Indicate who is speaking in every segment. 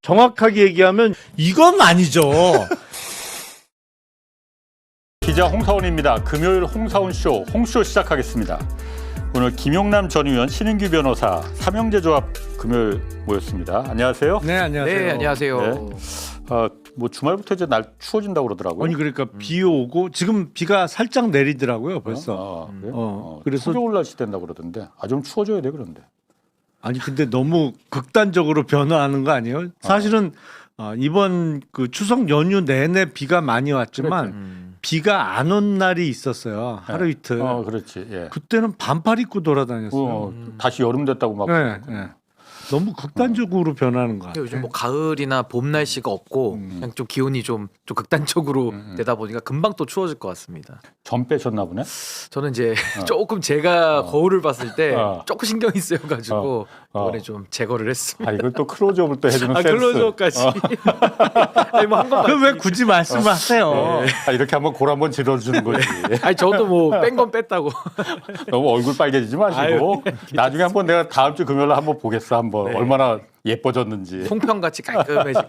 Speaker 1: 정확하게 얘기하면 이건 아니죠.
Speaker 2: 기자 홍사원입니다. 금요일 홍사원쇼, 홍쇼 시작하겠습니다. 오늘 김용남 전 의원, 신인규 변호사, 삼형제 조합 금요일 모였습니다. 안녕하세요.
Speaker 1: 네, 안녕하세요.
Speaker 3: 네, 안녕하세요.
Speaker 2: 네. 뭐 주말부터 이제 날 추워진다고 그러더라고요.
Speaker 1: 아니 그러니까 비 오고 지금 비가 살짝 내리더라고요, 벌써.
Speaker 2: 그래요?
Speaker 1: 그래서
Speaker 2: 초겨울 날씨 된다고 그러던데. 좀 추워져야 돼 그런데.
Speaker 1: 아니 근데 너무 극단적으로 변화하는 거 아니에요? 사실은 이번 그 추석 연휴 내내 비가 많이 왔지만 비가 안 온 날이 있었어요. 하루 이틀.
Speaker 2: 그렇지. 예.
Speaker 1: 그때는 반팔 입고 돌아다녔어요.
Speaker 2: 다시 여름 됐다고 막.
Speaker 1: 네, 네. 너무 극단적으로 변하는 것 같아요.
Speaker 3: 요즘 뭐 가을이나 봄 날씨가 없고 그냥 좀 기온이 좀 극단적으로 되다 보니까 금방 또 추워질 것 같습니다.
Speaker 2: 점 빼셨나 보네.
Speaker 3: 저는 이제 조금 제가 거울을 봤을 때 조금 신경이 쓰여가지고 이번에 좀 제거를 했습니다.
Speaker 2: 이걸 또 클로즈업을 또 해주는 센스.
Speaker 3: 클로즈업까지. 아니 뭐한 번.
Speaker 1: 그럼 왜 굳이 말씀을 하세요?
Speaker 2: 이렇게 한번 골 한번 질러주는 거지.
Speaker 3: 아니 저도 뭐 뺀 건 뺐다고.
Speaker 2: 너무 얼굴 빨개지지 마시고 나중에 한번 내가 다음 주 금요일에 한번 보겠어. 한번 얼마나 예뻐졌는지.
Speaker 3: 송편같이 깔끔해지고.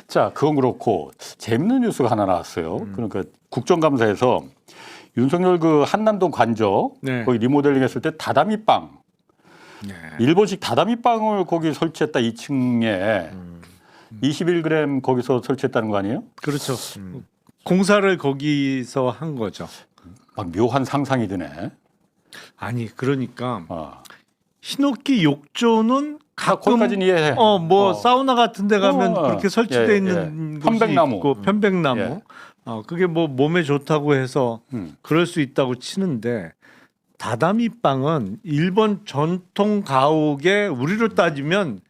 Speaker 2: 자, 그건 그렇고 재밌는 뉴스가 하나 나왔어요. 그러니까 국정감사에서 윤석열 그 한남동 관저 거기 리모델링 했을 때 다다미 빵, 일본식 다다미 빵을 거기 설치했다 2층에 21g 거기서 설치했다는 거 아니에요?
Speaker 1: 그렇죠. 공사를 거기서 한 거죠.
Speaker 2: 막 묘한 상상이 드네.
Speaker 1: 아니 그러니까 히노키 욕조는 가끔
Speaker 2: 거기까지는 이해해.
Speaker 1: 사우나 같은 데 가면 그렇게 설치되어 있는 곳이
Speaker 2: 편백나무.
Speaker 1: 있고 편백나무. 그게 뭐 몸에 좋다고 해서 그럴 수 있다고 치는데 다다미 빵은 일본 전통 가옥에 우리로 따지면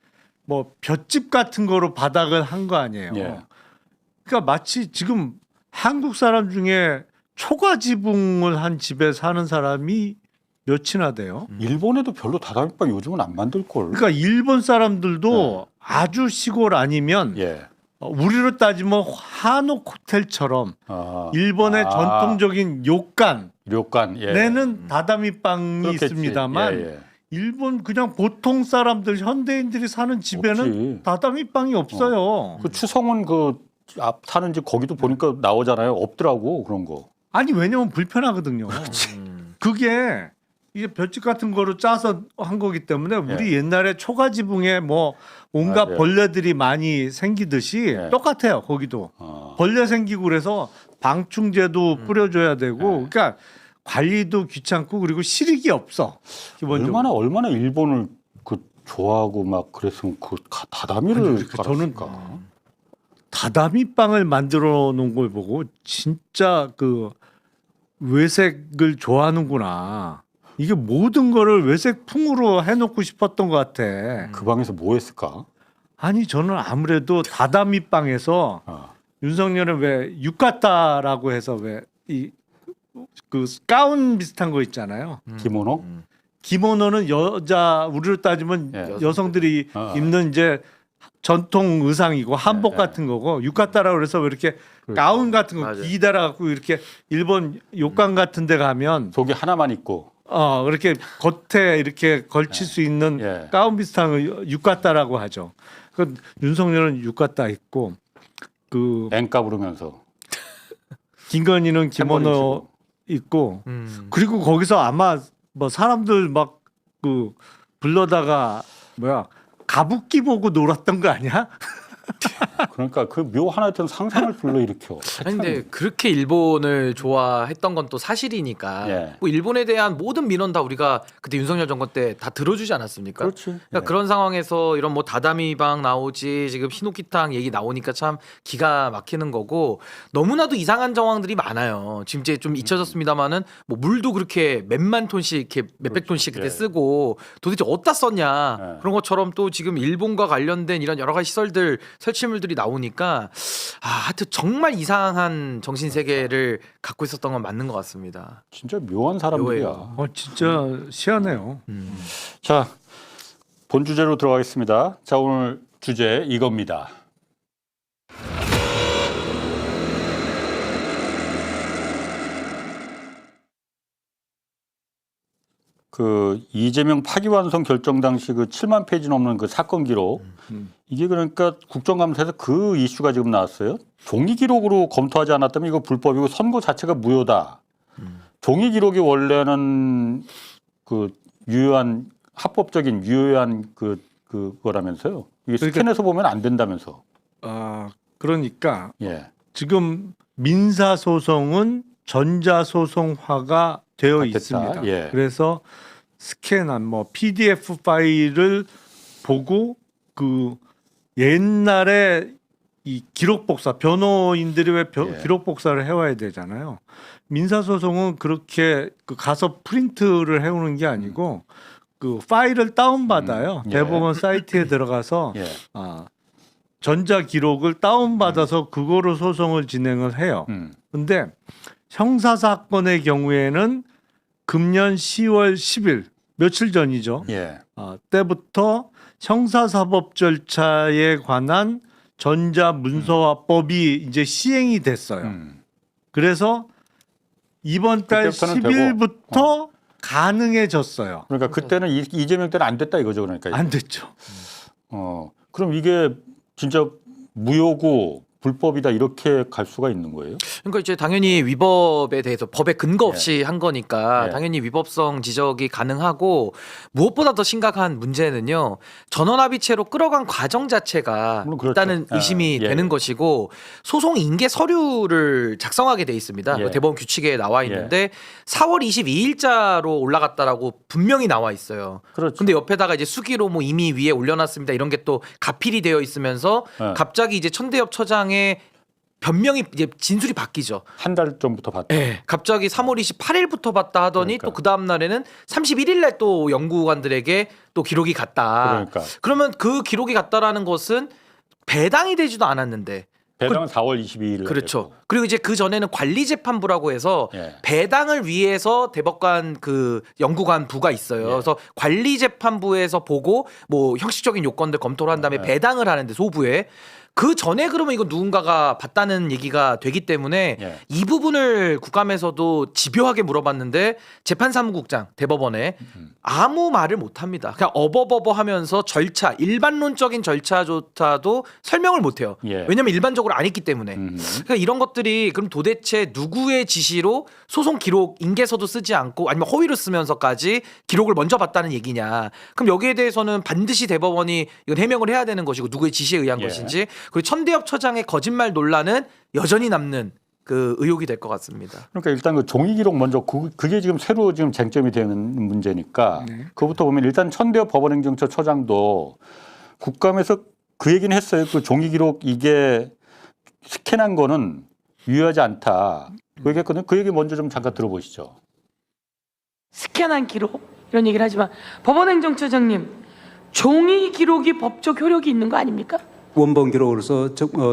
Speaker 1: 뭐 볏집 같은 거로 바닥을 한 거 아니에요. 그러니까 마치 지금 한국 사람 중에 초가 지붕을 한 집에 사는 사람이 몇이나 돼요.
Speaker 2: 일본에도 별로 다다미빵 요즘은 안 만들 걸.
Speaker 1: 그러니까 일본 사람들도 아주 시골 아니면 우리로 따지면 한옥 호텔처럼 일본의 전통적인 료칸 내는 다다미 빵이
Speaker 2: 그렇겠지.
Speaker 1: 있습니다만 일본 그냥 보통 사람들 현대인들이 사는 집에는
Speaker 2: 없지.
Speaker 1: 다다미 빵이 없어요.
Speaker 2: 그 추성훈 그 앞 사는 집 거기도 보니까 나오잖아요. 없더라고 그런 거.
Speaker 1: 아니 왜냐면 불편하거든요. 그게 이게 볏짚 같은 거로 짜서 한 거기 때문에 우리 옛날에 초가 지붕에 뭐 온갖 벌레들이 많이 생기듯이 똑같아요. 거기도 벌레 생기고 그래서 방충제도 뿌려줘야 되고 그러니까 관리도 귀찮고 그리고 실익이 없어. 기본적으로.
Speaker 2: 얼마나 일본을 그 좋아하고 막 그랬으면 그 다다미를
Speaker 1: 저는
Speaker 2: 깔았을까?
Speaker 1: 다다미 빵을 만들어 놓은 걸 보고 진짜 그 외색을 좋아하는구나. 이게 모든 거를 외색풍으로 해놓고 싶었던 것 같아.
Speaker 2: 그 방에서 뭐 했을까?
Speaker 1: 아니 저는 아무래도 다다미 빵에서 윤석열은 왜 유카타라고 해서 왜 이 그 가운 비슷한 거 있잖아요.
Speaker 2: 기모노?
Speaker 1: 기모노는 여자 우리로 따지면 여성들이 입는 이제 전통 의상이고 한복 같은 거고 유카타라고 그래서 왜 이렇게 가운 같은 거 기다라 갖고 이렇게 일본 욕관 같은 데 가면
Speaker 2: 속에 하나만 입고
Speaker 1: 이렇게 겉에 이렇게 걸칠 수 있는 가운 비슷한 거 유카타라고 하죠. 그 윤석열은 유카타 입고 그
Speaker 2: 앵까 부르면서
Speaker 1: 김건희는 기모노 입고 그리고 거기서 아마 뭐 사람들 막 그 불러다가 가부키 보고 놀았던 거 아니야?
Speaker 2: 그러니까 그 묘 하나였던 상상을 불러일으켜.
Speaker 3: 아니 근데 그렇게 일본을 좋아했던 건 또 사실이니까 뭐 일본에 대한 모든 민원 다 우리가 그때 윤석열 정권 때 다 들어주지 않았습니까?
Speaker 2: 그렇지.
Speaker 3: 그러니까 그런 상황에서 이런 뭐 다다미방 나오지 지금 히노키탕 얘기 나오니까 참 기가 막히는 거고 너무나도 이상한 정황들이 많아요. 지금 이제 좀 잊혀졌습니다만은 뭐 물도 그렇게 몇만 톤씩 이렇게 몇백 톤씩 그때 쓰고 도대체 어디다 썼냐 그런 것처럼 또 지금 일본과 관련된 이런 여러 가지 시설들 설치물들이 나오니까 하여튼 정말 이상한 정신 세계를 갖고 있었던 건 맞는 것 같습니다.
Speaker 2: 진짜 묘한 사람들이야.
Speaker 1: 진짜 희한해요.
Speaker 2: 자, 본 주제로 들어가겠습니다. 자, 오늘 주제 이겁니다. 그 이재명 파기환송 결정 당시 그 7만 페이지 넘는 그 사건 기록 이게 그러니까 국정감사에서 그 이슈가 지금 나왔어요. 종이 기록으로 검토하지 않았다면 이거 불법이고 선거 자체가 무효다. 종이 기록이 원래는 그 유효한 합법적인 유효한 그거라면서요. 이게
Speaker 1: 그러니까-
Speaker 2: 스캔해서 보면 안 된다면서.
Speaker 1: 그러니까
Speaker 2: 예.
Speaker 1: 지금 민사 소송은 전자 소송화가 되어
Speaker 2: 됐다.
Speaker 1: 있습니다.
Speaker 2: 예.
Speaker 1: 그래서 스캔한 뭐 PDF 파일을 보고 그 옛날에 이 기록 복사 변호인들이 왜
Speaker 2: 예.
Speaker 1: 기록 복사를 해와야 되잖아요. 민사 소송은 그렇게 그 가서 프린트를 해오는 게 아니고 그 파일을 다운 받아요.
Speaker 2: 예.
Speaker 1: 대법원 사이트에 들어가서
Speaker 2: 예.
Speaker 1: 전자 기록을 다운 받아서 그거로 소송을 진행을 해요. 근데 형사 사건의 경우에는 금년 10월 10일 며칠 전이죠.
Speaker 2: 예.
Speaker 1: 때부터 형사사법 절차에 관한 전자문서화법이 이제 시행이 됐어요. 그래서 이번 달
Speaker 2: 그때부터는
Speaker 1: 10일부터 가능해졌어요.
Speaker 2: 그러니까 그때는 이재명 때는 안 됐다 이거죠. 그러니까.
Speaker 1: 안 됐죠.
Speaker 2: 그럼 이게 진짜 무효고 불법이다 이렇게 갈 수가 있는 거예요?
Speaker 3: 그러니까 이제 당연히 위법에 대해서 법에 근거 없이 한 거니까
Speaker 2: 예.
Speaker 3: 당연히 위법성 지적이 가능하고 무엇보다 더 심각한 문제는요. 전원합의체로 끌어간 과정 자체가
Speaker 2: 물론 그렇죠.
Speaker 3: 일단은 의심이
Speaker 2: 예.
Speaker 3: 되는 것이고 소송 인계 서류를 작성하게 돼 있습니다.
Speaker 2: 예.
Speaker 3: 그 대법원 규칙에 나와 있는데 4월 22일자로 올라갔다라고 분명히 나와 있어요.
Speaker 2: 그렇죠.
Speaker 3: 근데 옆에다가 이제 수기로 뭐 이미 위에 올려놨습니다. 이런 게 또 가필이 되어 있으면서
Speaker 2: 예.
Speaker 3: 갑자기 이제 천대엽 처장의 변명이 이제 진술이 바뀌죠.
Speaker 2: 한 달 전부터 봤다.
Speaker 3: 네, 갑자기 3월 28일부터 봤다 하더니
Speaker 2: 그러니까.
Speaker 3: 또 그 다음 날에는 31일날 또 연구관들에게 또 기록이 갔다.
Speaker 2: 그러니까.
Speaker 3: 그러면 그 기록이 갔다라는 것은 배당이 되지도 않았는데.
Speaker 2: 배당은 4월 22일.
Speaker 3: 그렇죠. 그리고 이제 그 전에는 관리재판부라고 해서
Speaker 2: 예.
Speaker 3: 배당을 위해서 대법관 그 연구관 부가 있어요.
Speaker 2: 예.
Speaker 3: 그래서 관리재판부에서 보고 뭐 형식적인 요건들 검토를 한 다음에
Speaker 2: 예.
Speaker 3: 배당을 하는데 소부에 그 전에 그러면 이거 누군가가 봤다는 얘기가 되기 때문에
Speaker 2: 예.
Speaker 3: 이 부분을 국감에서도 집요하게 물어봤는데 재판사무국장 대법원에 아무 말을 못 합니다. 그냥 어버버버 하면서 절차, 일반론적인 절차조차도 설명을 못 해요.
Speaker 2: 예.
Speaker 3: 왜냐면 일반적으로 안 했기 때문에. 그러니까 이런 것들이 그럼 도대체 누구의 지시로 소송 기록 인계서도 쓰지 않고 아니면 허위로 쓰면서까지 기록을 먼저 봤다는 얘기냐. 그럼 여기에 대해서는 반드시 대법원이 이건 해명을 해야 되는 것이고 누구의 지시에 의한
Speaker 2: 예.
Speaker 3: 것인지 그리고 천대엽 처장의 거짓말 논란은 여전히 남는 그 의혹이 될 것 같습니다.
Speaker 2: 그러니까 일단 그 종이 기록 먼저 그게 지금 새로 지금 쟁점이 되는 문제니까 그거부터 보면 일단 천대엽 법원행정처 처장도 국감에서 그 얘기는 했어요. 그 종이 기록 이게 스캔한 거는 유효하지 않다. 그 얘기했거든요. 그 얘기 먼저 좀 잠깐 들어보시죠.
Speaker 4: 스캔한 기록 이런 얘기를 하지만 법원행정처장님 종이 기록이 법적 효력이 있는 거 아닙니까?
Speaker 5: 원본 기록으로서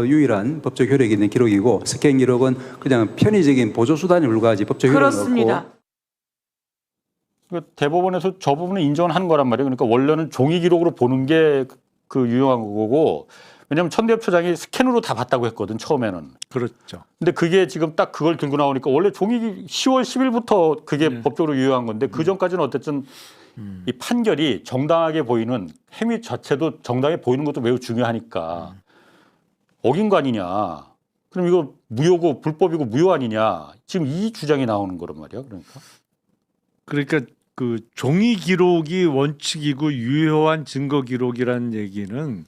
Speaker 5: 유일한 법적 효력이 있는 기록이고 스캔 기록은 그냥 편의적인 보조 수단에 불과하지 법적 효력은
Speaker 4: 그렇습니다.
Speaker 5: 없고.
Speaker 2: 그러니까 대법원에서 저 부분은 인정을 하는 거란 말이에요. 그러니까 원래는 종이 기록으로 보는 게 그 유용한 거고 왜냐하면 천대엽 처장이 스캔으로 다 봤다고 했거든 처음에는.
Speaker 1: 그렇죠.
Speaker 2: 근데 그게 지금 딱 그걸 들고 나오니까 원래 종이 10월 10일부터 그게 법적으로 유효한 건데 그 전까지는 어쨌든 이 판결이 정당하게 보이는 행위 자체도 정당하게 보이는 것도 매우 중요하니까 어긴 거 아니냐. 그럼 이거 무효고 불법이고 무효 아니냐. 지금 이 주장이 나오는 거란 말이야.
Speaker 1: 그러니까 그 종이 기록이 원칙이고 유효한 증거 기록이라는 얘기는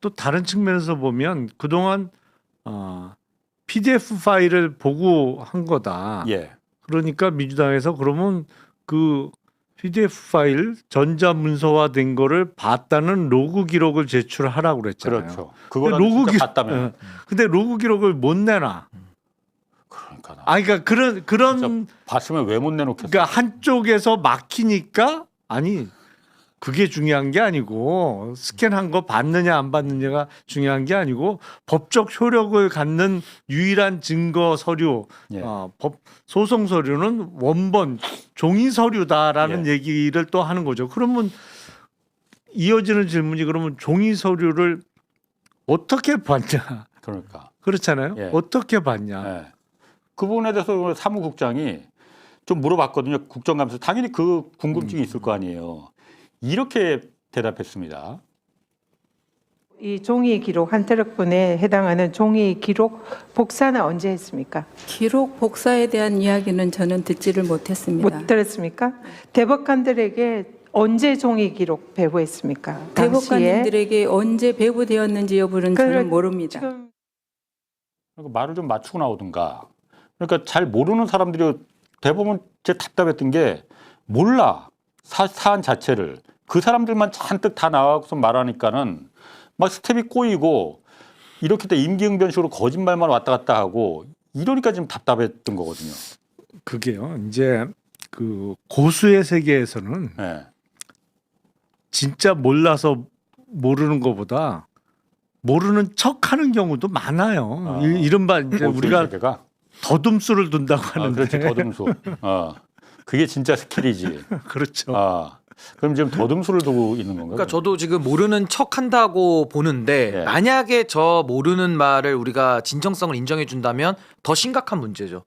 Speaker 1: 또 다른 측면에서 보면 그동안 PDF 파일을 보고 한 거다.
Speaker 2: 예.
Speaker 1: 그러니까 민주당에서 그러면 그 PDF 파일 전자문서화된 거를 봤다는 로그 기록을 제출하라고 그랬잖아요.
Speaker 2: 그렇죠.
Speaker 1: 근데
Speaker 2: 그거는 진짜
Speaker 1: 기록-
Speaker 2: 봤다면.
Speaker 1: 근데 로그 기록을 못 내놔.
Speaker 2: 그러니까.
Speaker 1: 그러니까 그런
Speaker 2: 진짜 봤으면 왜 못 내놓겠어.
Speaker 1: 그러니까 한쪽에서 막히니까 아니 그게 중요한 게 아니고 스캔한 거 받느냐 안 받느냐가 중요한 게 아니고 법적 효력을 갖는 유일한 증거 서류,
Speaker 2: 예.
Speaker 1: 법 소송 서류는 원본 종이 서류다라는
Speaker 2: 예.
Speaker 1: 얘기를 또 하는 거죠. 그러면 이어지는 질문이 그러면 종이 서류를 어떻게 받냐?
Speaker 2: 그러니까.
Speaker 1: 그렇잖아요.
Speaker 2: 예.
Speaker 1: 어떻게 받냐?
Speaker 2: 예. 그 부분에 대해서 사무국장이 좀 물어봤거든요. 국정감사 당연히 그 궁금증이 있을 거 아니에요. 이렇게 대답했습니다.
Speaker 6: 이 종이 기록 한 트럭분에 해당하는 종이 기록 복사는 언제 했습니까?
Speaker 7: 기록 복사에 대한 이야기는 저는 듣지를 못했습니다.
Speaker 6: 못 들었습니까? 대법관들에게 언제 종이 기록 배부했습니까? 당시에?
Speaker 7: 대법관님들에게 언제 배부되었는지 여부는 저는 모릅니다.
Speaker 6: 지금
Speaker 2: 그러니까 말을 좀 맞추고 나오든가. 그러니까 잘 모르는 사람들이 대법원 제 답답했던 게 몰라 사안 자체를 그 사람들만 잔뜩 다 나와서 말하니까는 막 스텝이 꼬이고 이렇게 때 임기응변식으로 거짓말만 왔다 갔다 하고 이러니까 지금 답답했던 거거든요.
Speaker 1: 그게요. 이제 그 고수의 세계에서는
Speaker 2: 네.
Speaker 1: 진짜 몰라서 모르는 것보다 모르는 척하는 경우도 많아요. 이른바 이제 우리가
Speaker 2: 세계가?
Speaker 1: 더듬수를 둔다고 하는데.
Speaker 2: 그렇지 더듬수. 그게 진짜 스킬이지.
Speaker 1: 그렇죠.
Speaker 2: 그럼 지금 더듬수를 두고 있는 건가요?
Speaker 3: 그러니까 저도 지금 모르는 척 한다고 보는데
Speaker 2: 네.
Speaker 3: 만약에 저 모르는 말을 우리가 진정성을 인정해 준다면 더 심각한 문제죠.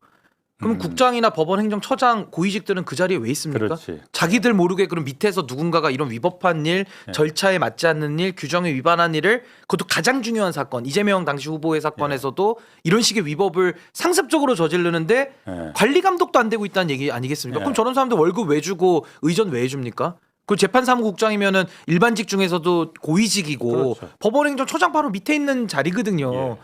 Speaker 3: 그럼 국장이나 법원 행정처장 고위직들은 그 자리에 왜 있습니까?
Speaker 2: 그렇지.
Speaker 3: 자기들 모르게 그럼 밑에서 누군가가 이런 위법한 일, 절차에 맞지 않는 일, 규정에 위반한 일을 그것도 가장 중요한 사건 이재명 당시 후보의 사건에서도 이런 식의 위법을 상습적으로 저지르는데
Speaker 2: 네.
Speaker 3: 관리 감독도 안 되고 있다는 얘기 아니겠습니까?
Speaker 2: 네.
Speaker 3: 그럼 저런 사람들 월급 왜 주고 의전 왜 해줍니까? 그 재판사무국장이면은 일반직 중에서도 고위직이고
Speaker 2: 그렇죠.
Speaker 3: 법원행정처장 바로 밑에 있는 자리거든요.
Speaker 2: 예.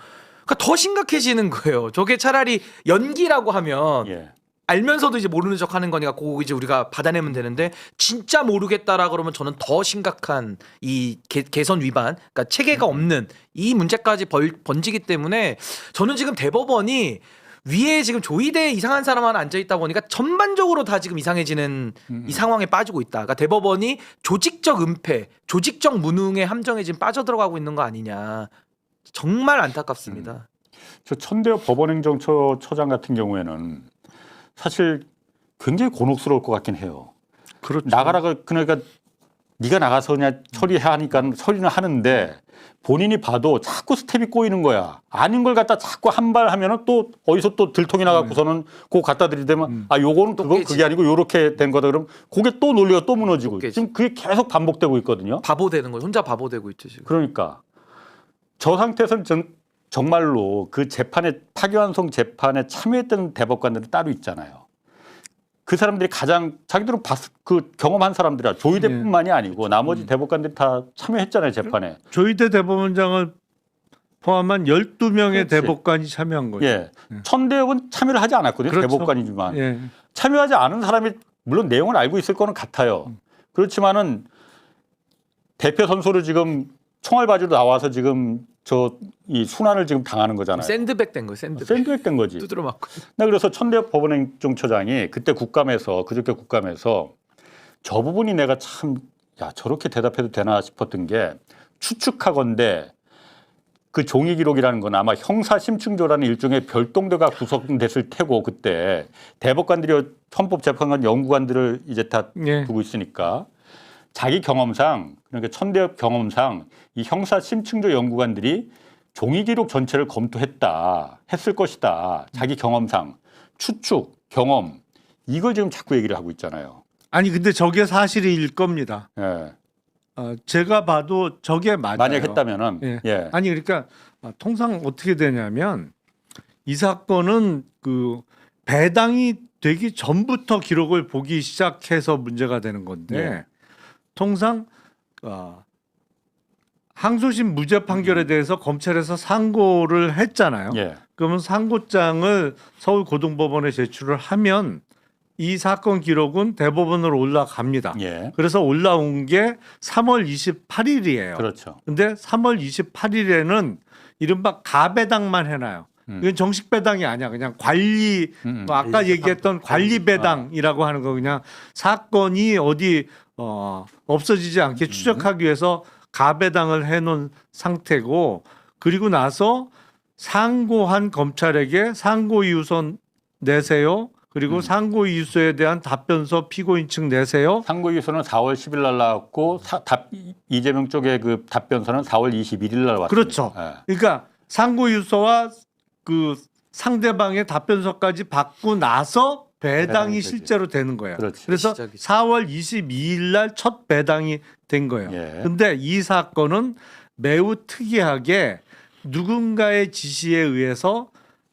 Speaker 3: 그러니까 더 심각해지는 거예요. 저게 차라리 연기라고 하면
Speaker 2: 예.
Speaker 3: 알면서도 이제 모르는 척 하는 거니까 그거 이제 우리가 받아내면 되는데 진짜 모르겠다라 그러면 저는 더 심각한 이 개선 위반, 그러니까 체계가 없는 이 문제까지 번지기 때문에 저는 지금 대법원이 위에 지금 조이대 이상한 사람 하나 앉아 있다 보니까 전반적으로 다 지금 이상해지는 이 상황에 빠지고 있다. 그러니까 대법원이 조직적 은폐, 조직적 무능의 함정에 지금 빠져 들어가고 있는 거 아니냐. 정말 안타깝습니다.
Speaker 2: 저 천대엽 법원행정처장 같은 경우에는 사실 굉장히 곤혹스러울 것 같긴 해요.
Speaker 1: 그렇죠.
Speaker 2: 나가라가 그러니까 네가 나가서 그냥 처리해야 하니까 처리는 하는데 본인이 봐도 자꾸 스텝이 꼬이는 거야. 아닌 걸 갖다 자꾸 한 발 하면은 또 어디서 또 들통이 나갖고서는 그거 갖다 들이대면 요거는 그건 그게 아니고 요렇게 된 거다 그러면 그게 또 논리가 또 무너지고 지금 그게 계속 반복되고 있거든요.
Speaker 3: 바보 되는 거예요. 혼자 바보 되고 있죠 지금.
Speaker 2: 그러니까 저 상태에서는 정말로 그 재판에 파기환송 재판에 참여했던 대법관들은 따로 있잖아요. 그 사람들이 가장 자기들은 그 경험한 사람들이야. 조희대뿐만이 아니고 나머지 대법관들이 다 참여했잖아요 재판에.
Speaker 1: 조희대 대법원장을 포함한 12명의
Speaker 2: 그렇지.
Speaker 1: 대법관이 참여한 거죠.
Speaker 2: 예, 천대엽은 참여를 하지 않았거든요.
Speaker 1: 그렇죠.
Speaker 2: 대법관이지만
Speaker 1: 예.
Speaker 2: 참여하지 않은 사람이 물론 내용을 알고 있을 거는 같아요. 그렇지만은 대표 선수를 지금 총알바지로 나와서 지금 이 순환을 지금 당하는 거잖아요.
Speaker 3: 샌드백 된 거예요.
Speaker 2: 샌드백 된 거지.
Speaker 3: 두드려 맞고.
Speaker 2: 나 그래서 천대엽 법원행정처장이 그때 그저께 국감에서 저 부분이 내가 참 저렇게 대답해도 되나 싶었던 게 추측하건대 그 종이 기록이라는 건 아마 형사 심층조라는 일종의 별동대가 구성됐을 테고 그때 대법관들이 헌법재판관 연구관들을 이제 다
Speaker 1: 예.
Speaker 2: 두고 있으니까 자기 경험상 그러니까 천대엽 경험상 이 형사 심층조 연구관들이 종이 기록 전체를 검토했다 했을 것이다 자기 경험상 추측 경험 이걸 지금 자꾸 얘기를 하고 있잖아요.
Speaker 1: 아니 근데 저게 사실일 겁니다.
Speaker 2: 예.
Speaker 1: 제가 봐도 저게 맞아요.
Speaker 2: 만약 했다면은
Speaker 1: 예.
Speaker 2: 예.
Speaker 1: 아니 그러니까 통상 어떻게 되냐면 이 사건은 그 배당이 되기 전부터 기록을 보기 시작해서 문제가 되는 건데
Speaker 2: 예.
Speaker 1: 통상 항소심 무죄 판결에 대해서 검찰에서 상고를 했잖아요.
Speaker 2: 예.
Speaker 1: 그러면 상고장을 서울고등법원에 제출을 하면 이 사건 기록은 대법원으로 올라갑니다.
Speaker 2: 예.
Speaker 1: 그래서 올라온 게 3월 28일이에요.
Speaker 2: 그렇죠.
Speaker 1: 근데 3월 28일에는 이른바 가배당만 해놔요. 이건 정식 배당이 아니야. 그냥 관리, 뭐 아까 얘기했던 관리 배당이라고 하는 거 그냥 사건이 어디 없어지지 않게 추적하기 위해서 가배당을 해놓은 상태고 그리고 나서 상고한 검찰에게 상고 이유서 내세요. 그리고 상고 이유서에 대한 답변서 피고인 측 내세요.
Speaker 2: 상고 이유서는 4월 10일 날 나왔고 이재명 쪽의 그 답변서는 4월 21일 날 왔습니다.
Speaker 1: 그렇죠.
Speaker 2: 예.
Speaker 1: 그러니까 상고 이유서와 그 상대방의 답변서까지 받고 나서 배당이
Speaker 2: 배당이 되지.
Speaker 1: 실제로 되는 거예요.
Speaker 2: 그렇지.
Speaker 1: 그래서
Speaker 3: 시작이지.
Speaker 1: 4월 22일 날 첫 배당이 된 거예요.
Speaker 2: 예.
Speaker 1: 근데 이 사건은 매우 특이하게 누군가의 지시에 의해서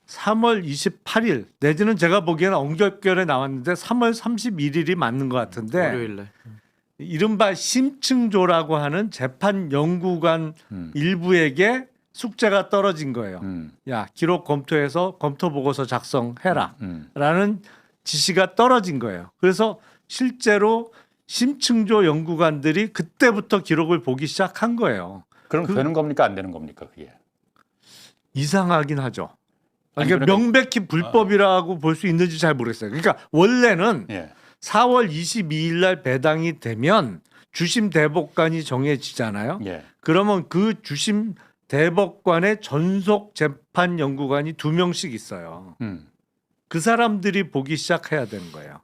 Speaker 1: 3월 28일 내지는 제가 보기에는 엉겹결에 나왔는데 3월 31일이 맞는 것 같은데
Speaker 3: 월요일 날.
Speaker 1: 이른바 심층조라고 하는 재판 연구관 일부에게 숙제가 떨어진 거예요. 야, 기록 검토해서 검토 보고서 작성해라. 라는 지시가 떨어진 거예요. 그래서 실제로 심층조 연구관들이 그때부터 기록을 보기 시작한 거예요.
Speaker 2: 그럼 되는 겁니까 안 되는 겁니까 그게?
Speaker 1: 이상하긴 하죠.
Speaker 2: 아니,
Speaker 1: 그러니까
Speaker 2: 그러니까-
Speaker 1: 명백히 불법이라고 볼 수 있는지 잘 모르겠어요. 그러니까 원래는
Speaker 2: 예.
Speaker 1: 4월 22일 날 배당이 되면 주심 대법관이 정해지잖아요.
Speaker 2: 예.
Speaker 1: 그러면 그 주심 대법관의 전속 재판 연구관이 2명씩 있어요. 그 사람들이 보기 시작해야 되는 거예요.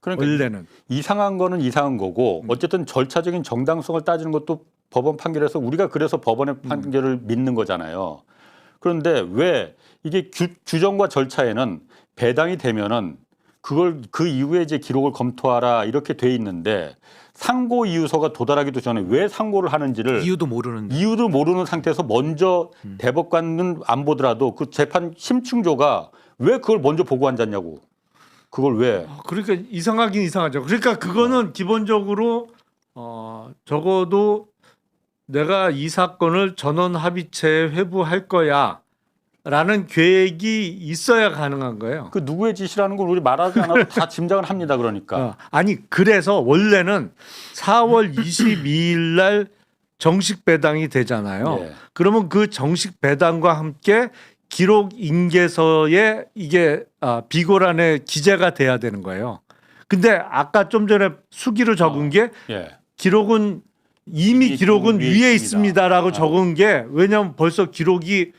Speaker 2: 그러니까
Speaker 1: 원래는.
Speaker 2: 이상한 거는 이상한 거고 어쨌든 절차적인 정당성을 따지는 것도 법원 판결에서 우리가 그래서 법원의 판결을 믿는 거잖아요. 그런데 왜 이게 규정과 절차에는 배당이 되면은 그걸 그 이후에 이제 기록을 검토하라 이렇게 돼 있는데 상고 이유서가 도달하기도 전에 왜 상고를 하는지를
Speaker 3: 이유도 모르는데.
Speaker 2: 이유도 모르는 상태에서 먼저 대법관은 안 보더라도 그 재판 심층조가 왜 그걸 먼저 보고 앉았냐고. 그걸 왜?
Speaker 1: 그러니까 이상하긴 이상하죠. 그러니까 그거는 기본적으로 적어도 내가 이 사건을 전원 합의체에 회부할 거야라는 계획이 있어야 가능한 거예요.
Speaker 2: 그 누구의 지시라는 걸 우리 말하지 않아도 다 짐작을 합니다. 그러니까.
Speaker 1: 아니 그래서 원래는 4월 22일 날 정식 배당이 되잖아요.
Speaker 2: 예.
Speaker 1: 그러면 그 정식 배당과 함께 기록 인계서에 이게 비고란에 기재가 돼야 되는 거예요. 근데 아까 좀 전에 수기로 적은 게
Speaker 2: 예.
Speaker 1: 기록은 이미 기록은 위에 있습니다라고 적은 게 왜냐하면 벌써 기록이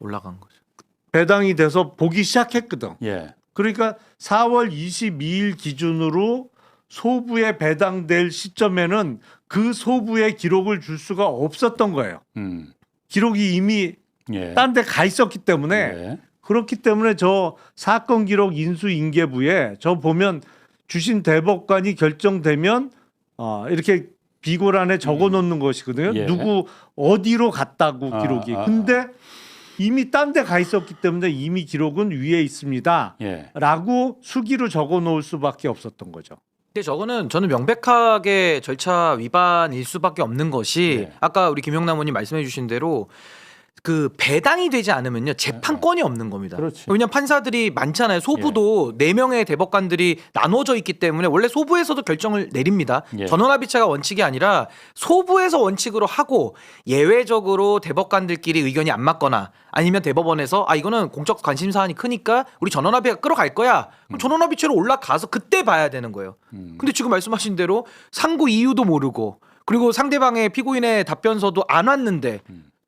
Speaker 3: 올라간 거죠.
Speaker 1: 배당이 돼서 보기 시작했거든.
Speaker 2: 예.
Speaker 1: 그러니까 4월 22일 기준으로 소부에 배당될 시점에는 그 소부에 기록을 줄 수가 없었던 거예요. 기록이 이미
Speaker 2: 예.
Speaker 1: 딴 데 가 있었기 때문에
Speaker 2: 예.
Speaker 1: 그렇기 때문에 저 사건 기록 인수인계부에 저 보면 주심 대법관이 결정되면 이렇게 비고란에 적어 놓는 것이거든요.
Speaker 2: 예.
Speaker 1: 누구 어디로 갔다고 기록이. 근데 이미 딴 데 가 있었기 때문에 이미 기록은 위에 있습니다.
Speaker 2: 예.
Speaker 1: 라고 수기로 적어 놓을 수밖에 없었던 거죠.
Speaker 3: 근데 저거는 저는 명백하게 절차 위반일 수밖에 없는 것이
Speaker 2: 네.
Speaker 3: 아까 우리 김영남 의원님 말씀해 주신 대로 그 배당이 되지 않으면요 재판권이 없는 겁니다.
Speaker 2: 그렇지.
Speaker 3: 왜냐하면 판사들이 많잖아요. 소부도 4명의 대법관들이 나눠져 있기 때문에 원래 소부에서도 결정을 내립니다.
Speaker 2: 예.
Speaker 3: 전원합의체가 원칙이 아니라 소부에서 원칙으로 하고 예외적으로 대법관들끼리 의견이 안 맞거나 아니면 대법원에서 이거는 공적 관심 사안이 크니까 우리 전원합의가 끌어갈 거야. 그럼 전원합의체로 올라가서 그때 봐야 되는 거예요. 근데 지금 말씀하신 대로 상고 이유도 모르고 그리고 상대방의 피고인의 답변서도 안 왔는데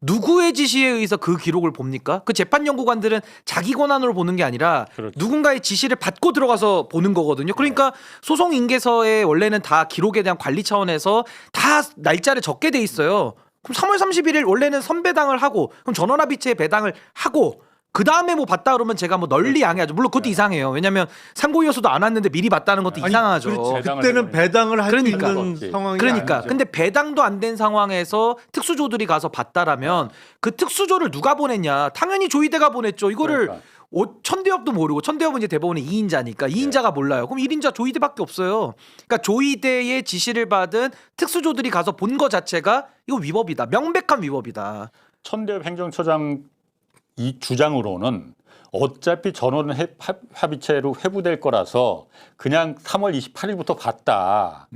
Speaker 3: 누구의 지시에 의해서 그 기록을 봅니까? 그 재판 연구관들은 자기 권한으로 보는 게 아니라
Speaker 2: 그렇죠.
Speaker 3: 누군가의 지시를 받고 들어가서 보는 거거든요. 그러니까 소송 인계서에 원래는 다 기록에 대한 관리 차원에서 다 날짜를 적게 돼 있어요. 그럼 3월 31일 원래는 선배당을 하고 그럼 전원합의체 배당을 하고 그 다음에 뭐 봤다 그러면 제가 뭐 널리 양해하죠. 물론 그것도 이상해요. 왜냐하면 상고이어서도 안 왔는데 미리 봤다는 것도 이상하죠.
Speaker 1: 그렇지. 그때는 배당을 할 수
Speaker 3: 그러니까.
Speaker 1: 있는 상황이
Speaker 3: 그러니까
Speaker 1: 아니죠.
Speaker 3: 근데 배당도 안 된 상황에서 특수조들이 가서 봤다라면 그 특수조를 누가 보냈냐? 당연히 조이대가 보냈죠. 이거를
Speaker 2: 그러니까.
Speaker 3: 천대엽도 모르고 천대엽은 이제 대법원의 2인자니까 2인자가 몰라요. 그럼 1인자 조이대밖에 없어요. 그러니까 조이대의 지시를 받은 특수조들이 가서 본 거 자체가 이거 위법이다. 명백한 위법이다.
Speaker 2: 천대엽 행정처장 이 주장으로는 어차피 전원 합의체로 회부될 거라서 그냥 3월 28일부터 봤다.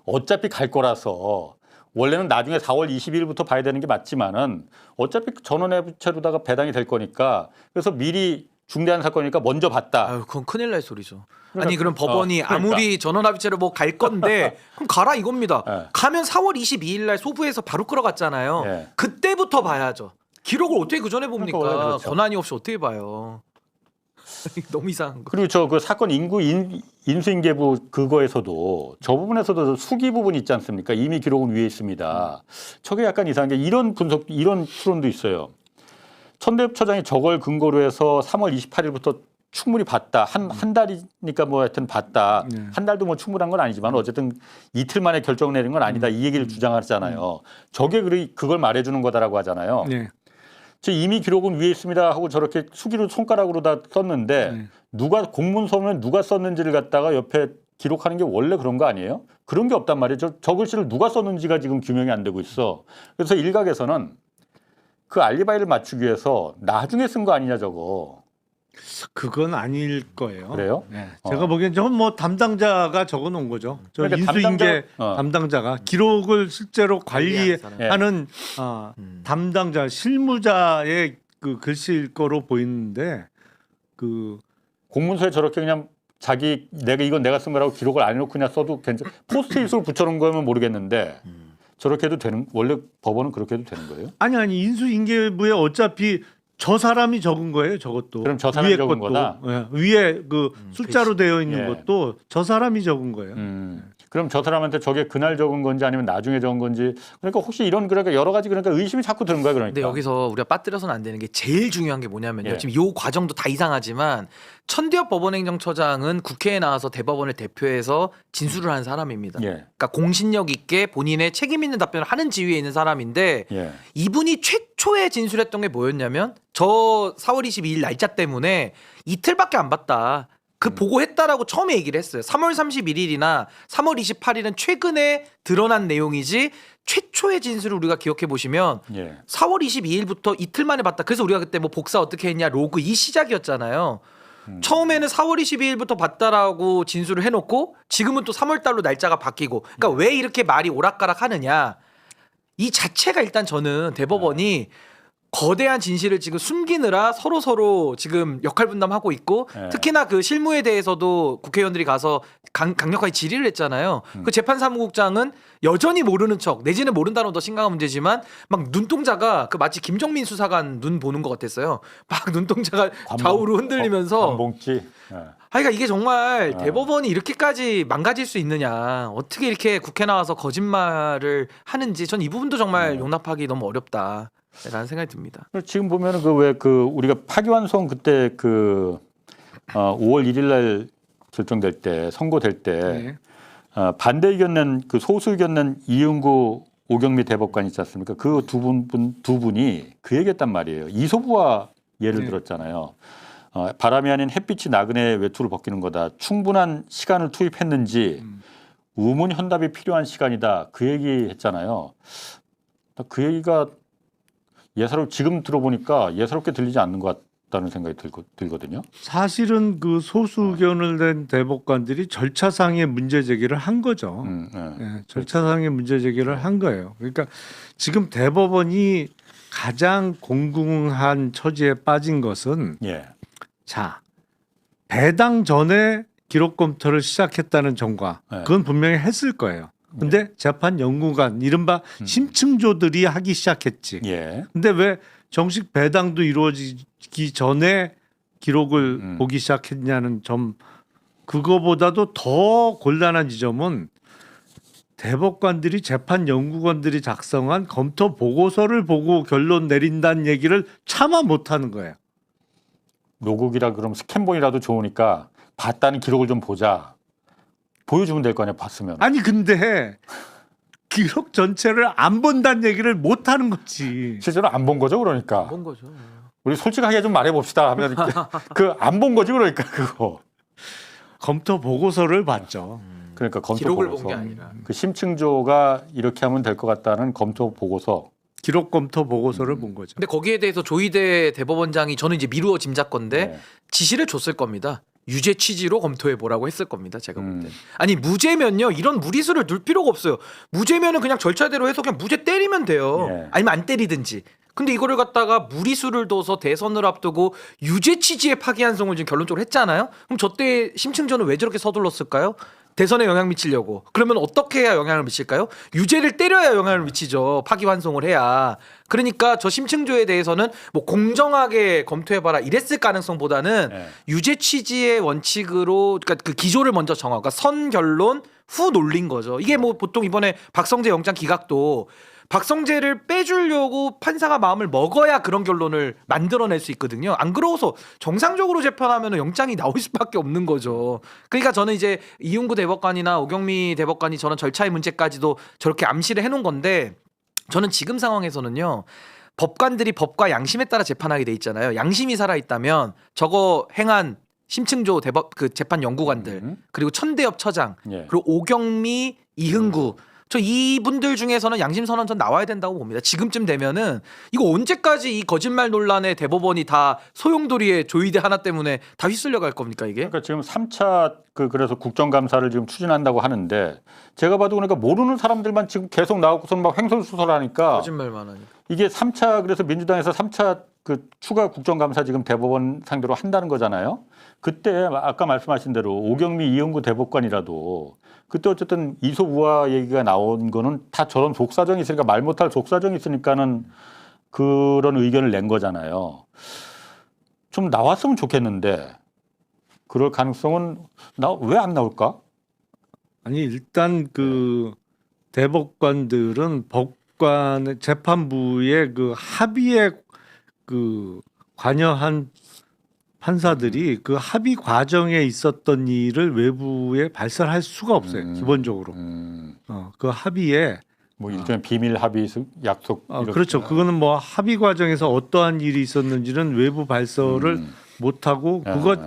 Speaker 2: 어차피 갈 거라서 원래는 나중에 4월 22일부터 봐야 되는 게 맞지만은 어차피 전원 합의체로다가 배당이 될 거니까 그래서 미리 중대한 사건이니까 먼저 봤다.
Speaker 3: 아유, 그건 큰일 날 소리죠.
Speaker 2: 그러니까,
Speaker 3: 아니 그럼 법원이
Speaker 2: 그러니까.
Speaker 3: 아무리 전원합의체로 뭐 갈 건데 그럼 가라 이겁니다.
Speaker 2: 예.
Speaker 3: 가면 4월 22일 날 소부에서 바로 끌어갔잖아요.
Speaker 2: 예.
Speaker 3: 그때부터 봐야죠. 기록을 어떻게 그 전에 봅니까?
Speaker 2: 그러니까 원래 그렇죠.
Speaker 3: 권한이 없이 어떻게 봐요? 너무 이상한 거.
Speaker 2: 그리고 저 그 사건 인수인계부 그거에서도 저 부분에서도 수기 부분 있지 않습니까? 이미 기록은 위에 있습니다. 저게 약간 이상한 게 이런 분석, 이런 추론도 있어요. 천대엽 처장이 저걸 근거로 해서 3월 28일부터 충분히 봤다. 한 달이니까 뭐 하여튼 봤다.
Speaker 1: 네.
Speaker 2: 한 달도 뭐 충분한 건 아니지만 어쨌든 이틀 만에 결정 내린 건 아니다. 이 얘기를 주장하잖아요. 저게 그걸 말해주는 거다라고 하잖아요.
Speaker 1: 네.
Speaker 2: 저 이미 기록은 위에 있습니다 하고 저렇게 수기로 손가락으로 다 썼는데
Speaker 1: 네.
Speaker 2: 누가 공문서면 누가 썼는지를 갖다가 옆에 기록하는 게 원래 그런 거 아니에요? 그런 게 없단 말이에요. 저 글씨를 누가 썼는지가 지금 규명이 안 되고 있어. 그래서 일각에서는 그 알리바이를 맞추기 위해서 나중에 쓴 거 아니냐 저거.
Speaker 1: 그건 아닐 거예요.
Speaker 2: 그래요?
Speaker 1: 네. 제가 보기엔 저건 뭐 담당자가 적어놓은 거죠. 저
Speaker 2: 그러니까
Speaker 1: 인수인계
Speaker 2: 담당자-
Speaker 1: 담당자가 기록을 실제로 관리하는 담당자 실무자의 그 글씨일 거로 보이는데 그
Speaker 2: 공문서에 저렇게 그냥 자기 이건 내가 쓴 거라고 기록을 안 해놓고 그냥 써도 괜찮. 포스트잇으로 붙여놓은 거면 모르겠는데 저렇게 해도 되는 원래 법원은 그렇게 해도 되는 거예요?
Speaker 1: 아니 인수인계부에 어차피 저 사람이 적은 거예요. 저것도
Speaker 2: 그럼 저 사람이
Speaker 1: 위에
Speaker 2: 적은
Speaker 1: 것도.
Speaker 2: 거다?
Speaker 1: 예, 위에 그 숫자로 되어 있는
Speaker 2: 예.
Speaker 1: 것도 저 사람이 적은 거예요.
Speaker 2: 그럼 저 사람한테 저게 그날 적은 건지 아니면 나중에 적은 건지 그러니까 혹시 이런 그러니까 여러 가지 그러니까 의심이 자꾸 드는 거야 그러니까.
Speaker 3: 근데 여기서 우리가 빠뜨려서는 안 되는 게 제일 중요한 게 뭐냐면요.
Speaker 2: 예.
Speaker 3: 지금 요 과정도 다 이상하지만 천대엽 법원행정처장은 국회에 나와서 대법원을 대표해서 진술을 한 사람입니다.
Speaker 2: 예.
Speaker 3: 그러니까 공신력 있게 본인의 책임 있는 답변을 하는 지위에 있는 사람인데
Speaker 2: 예.
Speaker 3: 이분이 최초에 진술했던 게 뭐였냐면 저 4월 22일 날짜 때문에 이틀밖에 안 봤다. 그 보고했다라고 처음에 얘기를 했어요. 3월 31일이나 3월 28일은 최근에 드러난 내용이지 최초의 진술을 우리가 기억해 보시면
Speaker 2: 예.
Speaker 3: 4월 22일부터 이틀 만에 봤다. 그래서 우리가 그때 뭐 복사 어떻게 했냐 로그 이 시작이었잖아요. 처음에는 4월 22일부터 봤다라고 진술을 해놓고 지금은 또 3월 달로 날짜가 바뀌고 그러니까 왜 이렇게 말이 오락가락 하느냐 이 자체가 일단 저는 대법원이 거대한 진실을 지금 숨기느라 서로 지금 역할 분담하고 있고
Speaker 2: 네.
Speaker 3: 특히나 그 실무에 대해서도 국회의원들이 가서 강력하게 질의를 했잖아요. 그 재판사무국장은 여전히 모르는 척 내지는 모른다는 더 심각한 문제지만 막 눈동자가 그 마치 김정민 수사관 눈 보는 것 같았어요. 막 눈동자가 좌우로 흔들리면서
Speaker 2: 관봉지. 예.
Speaker 3: 그러니까 이게 정말 대법원이 이렇게까지 망가질 수 있느냐 어떻게 이렇게 국회 나와서 거짓말을 하는지 전 이 부분도 정말 용납하기 너무 어렵다. 라는 생각이 듭니다.
Speaker 2: 지금 보면은 우리가 파기환송 그때 5월 1일 날 결정될 때 선고될 때 반대 의견 낸 그 소수 의견 낸 이은구 오경미 대법관 있지 않습니까? 그 두 분이 그 얘기했단 말이에요. 이소부와 예를 들었잖아요. 바람이 아닌 햇빛이 나그네 외투를 벗기는 거다. 충분한 시간을 투입했는지 우문 현답이 필요한 시간이다. 그 얘기했잖아요. 그 얘기가 지금 들어보니까 예사롭게 들리지 않는 것 같다는 생각이 들거든요.
Speaker 1: 사실은 그 소수 의견을 낸 대법관들이 절차상의 문제 제기를 한 거죠. 예, 절차상의 문제 제기를 한 거예요. 그러니까 지금 대법원이 가장 공공한 처지에 빠진 것은
Speaker 2: 예.
Speaker 1: 자 배당 전에 기록 검토를 시작했다는 전과 그건 분명히 했을 거예요. 근데 재판 연구관 이른바 심층조들이 하기 시작했지.
Speaker 2: 예.
Speaker 1: 근데 왜 정식 배당도 이루어지기 전에 기록을 보기 시작했냐는 점 그거보다도 더 곤란한 지점은 대법관들이 재판 연구관들이 작성한 검토 보고서를 보고 결론 내린다는 얘기를 차마 못하는 거예요.
Speaker 2: 노국이라 그럼 스캔본이라도 좋으니까 봤다는 기록을 좀 보자. 보여주면 될 거 아니야 봤으면.
Speaker 1: 아니 근데 기록 전체를 안 본다는 얘기를 못 하는 거지.
Speaker 2: 실제로 안 본 거죠 그러니까.
Speaker 3: 본 거죠.
Speaker 2: 우리 솔직하게 좀 말해봅시다 하면 그 안 본 거지 그러니까 그거.
Speaker 1: 검토 보고서를 봤죠.
Speaker 2: 그러니까 검토
Speaker 3: 기록을
Speaker 2: 보고서.
Speaker 3: 본 게 아니라.
Speaker 2: 그 심층조가 이렇게 하면 될 것 같다는 검토 보고서.
Speaker 1: 기록 검토 보고서를 본 거죠.
Speaker 3: 근데 거기에 대해서 조희대 대법원장이 저는 이제 미루어 짐작건데
Speaker 2: 네.
Speaker 3: 지시를 줬을 겁니다. 유죄 취지로 검토해 보라고 했을 겁니다. 제가 볼 때. 아니 무죄면요 이런 무리수를 둘 필요가 없어요. 무죄면은 그냥 절차대로 해서 그냥 무죄 때리면 돼요.
Speaker 2: 네.
Speaker 3: 아니면 안 때리든지. 근데 이거를 갖다가 무리수를 둬서 대선을 앞두고 유죄 취지의 파기환송을 지금 결론적으로 했잖아요. 그럼 저때 심층조는 왜 저렇게 서둘렀을까요? 대선에 영향 미치려고. 그러면 어떻게 해야 영향을 미칠까요? 유죄를 때려야 영향을 미치죠. 파기환송을 해야. 그러니까 저 심층조에 대해서는 뭐 공정하게 검토해봐라 이랬을 가능성보다는
Speaker 2: 네.
Speaker 3: 유죄 취지의 원칙으로 그러니까 그 기조를 먼저 정하고 그러니까 선 결론 후 놀린 거죠. 이게 뭐 보통 이번에 박성재 영장 기각도 박성재를 빼주려고 판사가 마음을 먹어야 그런 결론을 만들어낼 수 있거든요. 안 그러고서 정상적으로 재판하면 영장이 나올 수밖에 없는 거죠. 그러니까 저는 이제 이윤구 대법관이나 오경미 대법관이 저런 절차의 문제까지도 저렇게 암시를 해놓은 건데 저는 지금 상황에서는요. 법관들이 법과 양심에 따라 재판하게 돼 있잖아요. 양심이 살아있다면 저거 행한 심층조 그 재판 연구관들 그리고 천대엽 처장
Speaker 2: 예.
Speaker 3: 그리고 오경미 이흥구 저 이분들 중에서는 양심 선언 전 나와야 된다고 봅니다. 지금쯤 되면은 이거 언제까지 이 거짓말 논란에 대법원이 다 소용돌이의 조이대 하나 때문에 다 휩쓸려 갈 겁니까 이게?
Speaker 2: 그러니까 지금 3차 그래서 국정감사를 지금 추진한다고 하는데 제가 봐도 그러니까 모르는 사람들만 지금 계속 나오고서 막 횡설수설하니까
Speaker 3: 거짓말만 하니까.
Speaker 2: 이게 3차 그래서 민주당에서 3차 그 추가 국정감사 지금 대법원 상대로 한다는 거잖아요. 그때 아까 말씀하신 대로 오경미 이영구 대법관이라도 그때 어쨌든 이소 우화 얘기가 나온 거는 다 저런 속사정이 있으니까 말 못할 속사정이 있으니까는 그런 의견을 낸 거잖아요. 좀 나왔으면 좋겠는데 그럴 가능성은 왜 안 나올까?
Speaker 1: 아니 일단 그 대법관들은 법관 재판부의 그 합의에 그 관여한 판사들이 그 합의 과정에 있었던 일을 외부에 발설할 수가 없어요. 기본적으로 그 합의에
Speaker 2: 뭐 일종의 비밀 합의 약속.
Speaker 1: 그렇죠. 그거는 뭐 합의 과정에서 어떠한 일이 있었는지는 외부 발설을 못 하고 그것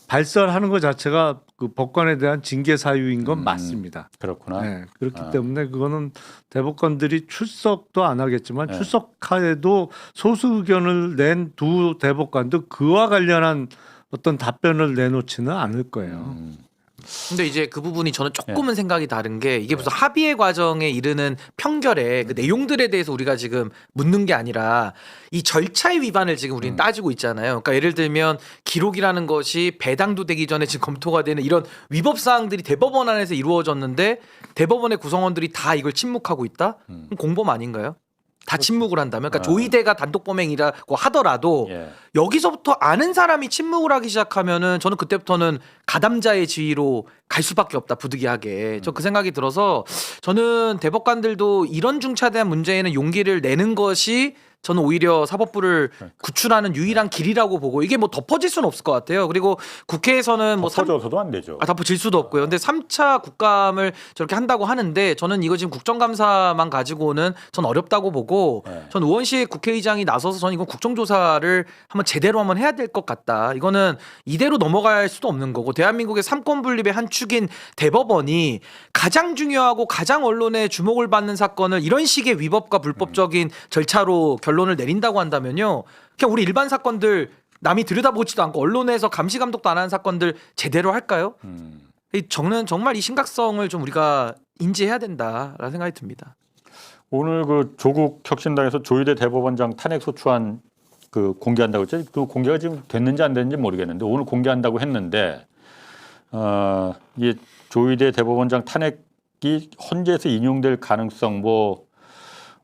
Speaker 1: 발설하는 것 자체가 그 법관에 대한 징계 사유인 건 맞습니다.
Speaker 2: 그렇구나.
Speaker 1: 네, 그렇기 때문에 그거는 대법관들이 출석도 안 하겠지만 출석하에도 소수 의견을 낸 두 대법관도 그와 관련한 어떤 답변을 내놓지는 않을 거예요.
Speaker 3: 근데 이제 그 부분이 저는 조금은 생각이 다른 게 이게 무슨 합의의 과정에 이르는 평결의 그 내용들에 대해서 우리가 지금 묻는 게 아니라 이 절차의 위반을 지금 우리는 따지고 있잖아요. 그러니까 예를 들면 기록이라는 것이 배당도 되기 전에 지금 검토가 되는 이런 위법 사항들이 대법원 안에서 이루어졌는데 대법원의 구성원들이 다 이걸 침묵하고 있다? 그럼 공범 아닌가요? 다 침묵을 한다면, 그러니까 조이대가 단독 범행이라고 하더라도 여기서부터 아는 사람이 침묵을 하기 시작하면은 저는 그때부터는 가담자의 지위로 갈 수밖에 없다, 부득이하게. 저 그 생각이 들어서 저는 대법관들도 이런 중차대한 문제에는 용기를 내는 것이 저는 오히려 사법부를 구출하는 유일한 길이라고 보고 이게 뭐 덮어질 수는 없을 것 같아요. 그리고 국회에서는 뭐
Speaker 2: 덮어져서도 안 되죠.
Speaker 3: 덮어질 수도 없고요. 근데 3차 국감을 저렇게 한다고 하는데 저는 이거 지금 국정감사만 가지고는 전 어렵다고 보고 전 의원실 국회의장이 나서서 저는 이건 국정조사를 한번 제대로 한번 해야 될 것 같다. 이거는 이대로 넘어갈 수도 없는 거고 대한민국의 삼권 분립의 한 축인 대법원이 가장 중요하고 가장 언론의 주목을 받는 사건을 이런 식의 위법과 불법적인 절차로 결론을 내린다고 한다면요. 그냥 우리 일반 사건들 남이 들여다보지도 않고 언론에서 감시 감독도 안 하는 사건들 제대로 할까요? 저는 정말 이 심각성을 좀 우리가 인지해야 된다라는 생각이 듭니다.
Speaker 2: 오늘 그 조국 혁신당에서 조희대 대법원장 탄핵 소추안 그 공개한다고 했죠. 그 공개가 지금 됐는지 안 됐는지 모르겠는데 오늘 공개한다고 했는데 이게 조희대 대법원장 탄핵이 헌재에서 인용될 가능성 뭐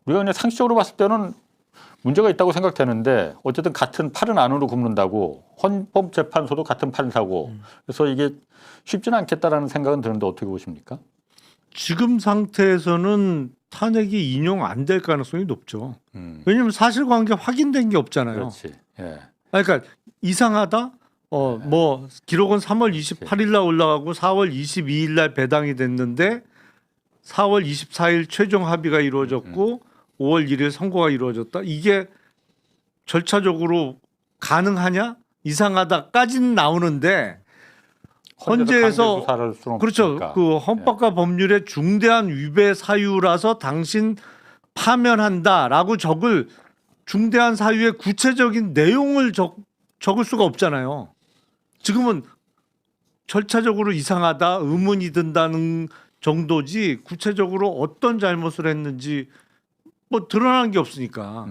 Speaker 2: 우리가 그냥 상식적으로 봤을 때는 문제가 있다고 생각되는데 어쨌든 같은 팔은 안으로 굽는다고 헌법재판소도 같은 판사고 그래서 이게 쉽지는 않겠다라는 생각은 드는데 어떻게 보십니까?
Speaker 1: 지금 상태에서는 탄핵이 인용 안 될 가능성이 높죠. 왜냐하면 사실관계 확인된 게 없잖아요.
Speaker 2: 그렇지. 예.
Speaker 1: 그러니까 이상하다. 뭐 기록은 3월 28일 날 올라가고 4월 22일 날 배당이 됐는데 4월 24일 최종 합의가 이루어졌고 5월 1일 선고가 이루어졌다. 이게 절차적으로 가능하냐? 이상하다까지는 나오는데 헌재에서 그렇죠. 그 헌법과 법률의 중대한 위배 사유라서 당신 파면한다라고 적을 중대한 사유의 구체적인 내용을 적을 수가 없잖아요. 지금은 절차적으로 이상하다, 의문이 든다는 정도지 구체적으로 어떤 잘못을 했는지 뭐 드러난 게 없으니까.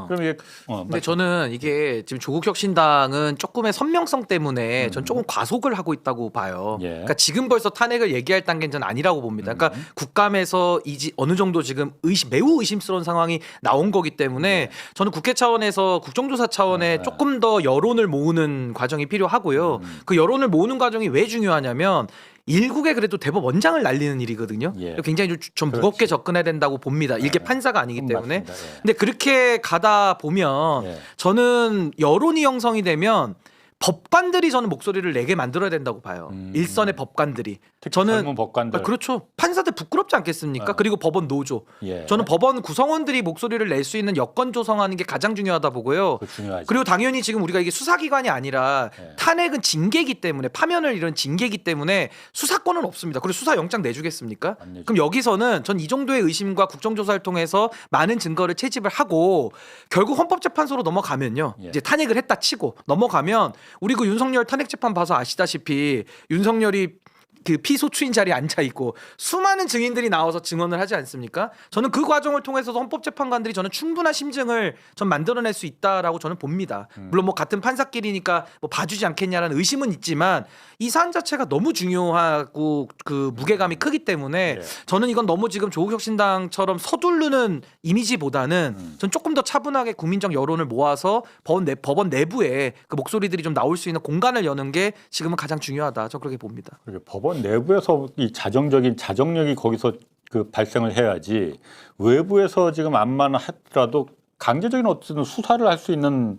Speaker 2: 그럼 이게
Speaker 3: 근데 저는 이게 지금 조국혁신당은 조금의 선명성 때문에 전 조금 과속을 하고 있다고 봐요. 그러니까 지금 벌써 탄핵을 얘기할 단계는 전 아니라고 봅니다. 그러니까 국감에서 어느 정도 지금 매우 의심스러운 상황이 나온 거기 때문에 저는 국회 차원에서 국정조사 차원에 조금 더 여론을 모으는 과정이 필요하고요. 그 여론을 모으는 과정이 왜 중요하냐면 일국에 그래도 대법원장을 날리는 일이거든요.
Speaker 2: 예.
Speaker 3: 굉장히 좀 무겁게
Speaker 2: 그렇지.
Speaker 3: 접근해야 된다고 봅니다. 이게 판사가 아니기 때문에.
Speaker 2: 맞습니다. 예.
Speaker 3: 근데 그렇게 가다 보면
Speaker 2: 예.
Speaker 3: 저는 여론이 형성이 되면 법관들이 저는 목소리를 내게 만들어야 된다고 봐요. 일선의 법관들이.
Speaker 2: 특히
Speaker 3: 저는
Speaker 2: 젊은 법관들.
Speaker 3: 그렇죠. 판사들 부끄럽지 않겠습니까?
Speaker 2: 어.
Speaker 3: 그리고 법원 노조.
Speaker 2: 예.
Speaker 3: 저는 법원 구성원들이 목소리를 낼 수 있는 여건 조성하는 게 가장 중요하다 보고요.
Speaker 2: 그거 중요하지.
Speaker 3: 그리고 당연히 지금 우리가 이게 수사기관이 아니라
Speaker 2: 예.
Speaker 3: 탄핵은 징계이기 때문에 파면을 이런 징계이기 때문에 수사권은 없습니다. 그리고 수사영장 내주겠습니까?
Speaker 2: 안 내죠.
Speaker 3: 그럼 여기서는 전 이 정도의 의심과 국정조사를 통해서 많은 증거를 채집을 하고 결국 헌법재판소로 넘어가면요.
Speaker 2: 예.
Speaker 3: 이제 탄핵을 했다 치고 넘어가면 우리 그 윤석열 탄핵재판 봐서 아시다시피 윤석열이 그 피소추인 자리에 앉아 있고 수많은 증인들이 나와서 증언을 하지 않습니까? 저는 그 과정을 통해서도 헌법재판관들이 저는 충분한 심증을 전 만들어낼 수 있다라고 저는 봅니다. 물론 뭐 같은 판사끼리니까 뭐 봐주지 않겠냐라는 의심은 있지만 이 사안 자체가 너무 중요하고 그 무게감이 크기 때문에
Speaker 2: 예.
Speaker 3: 저는 이건 너무 지금 조국혁신당처럼 서두르는 이미지보다는 전 조금 더 차분하게 국민적 여론을 모아서 법원 내부에 그 목소리들이 좀 나올 수 있는 공간을 여는 게 지금은 가장 중요하다. 저 그렇게 봅니다.
Speaker 2: 그리고 법원 내부에서 이 자정적인 자정력이 거기서 그 발생을 해야지 외부에서 지금 암만 하더라도 강제적인 어떤 수사를 할 수 있는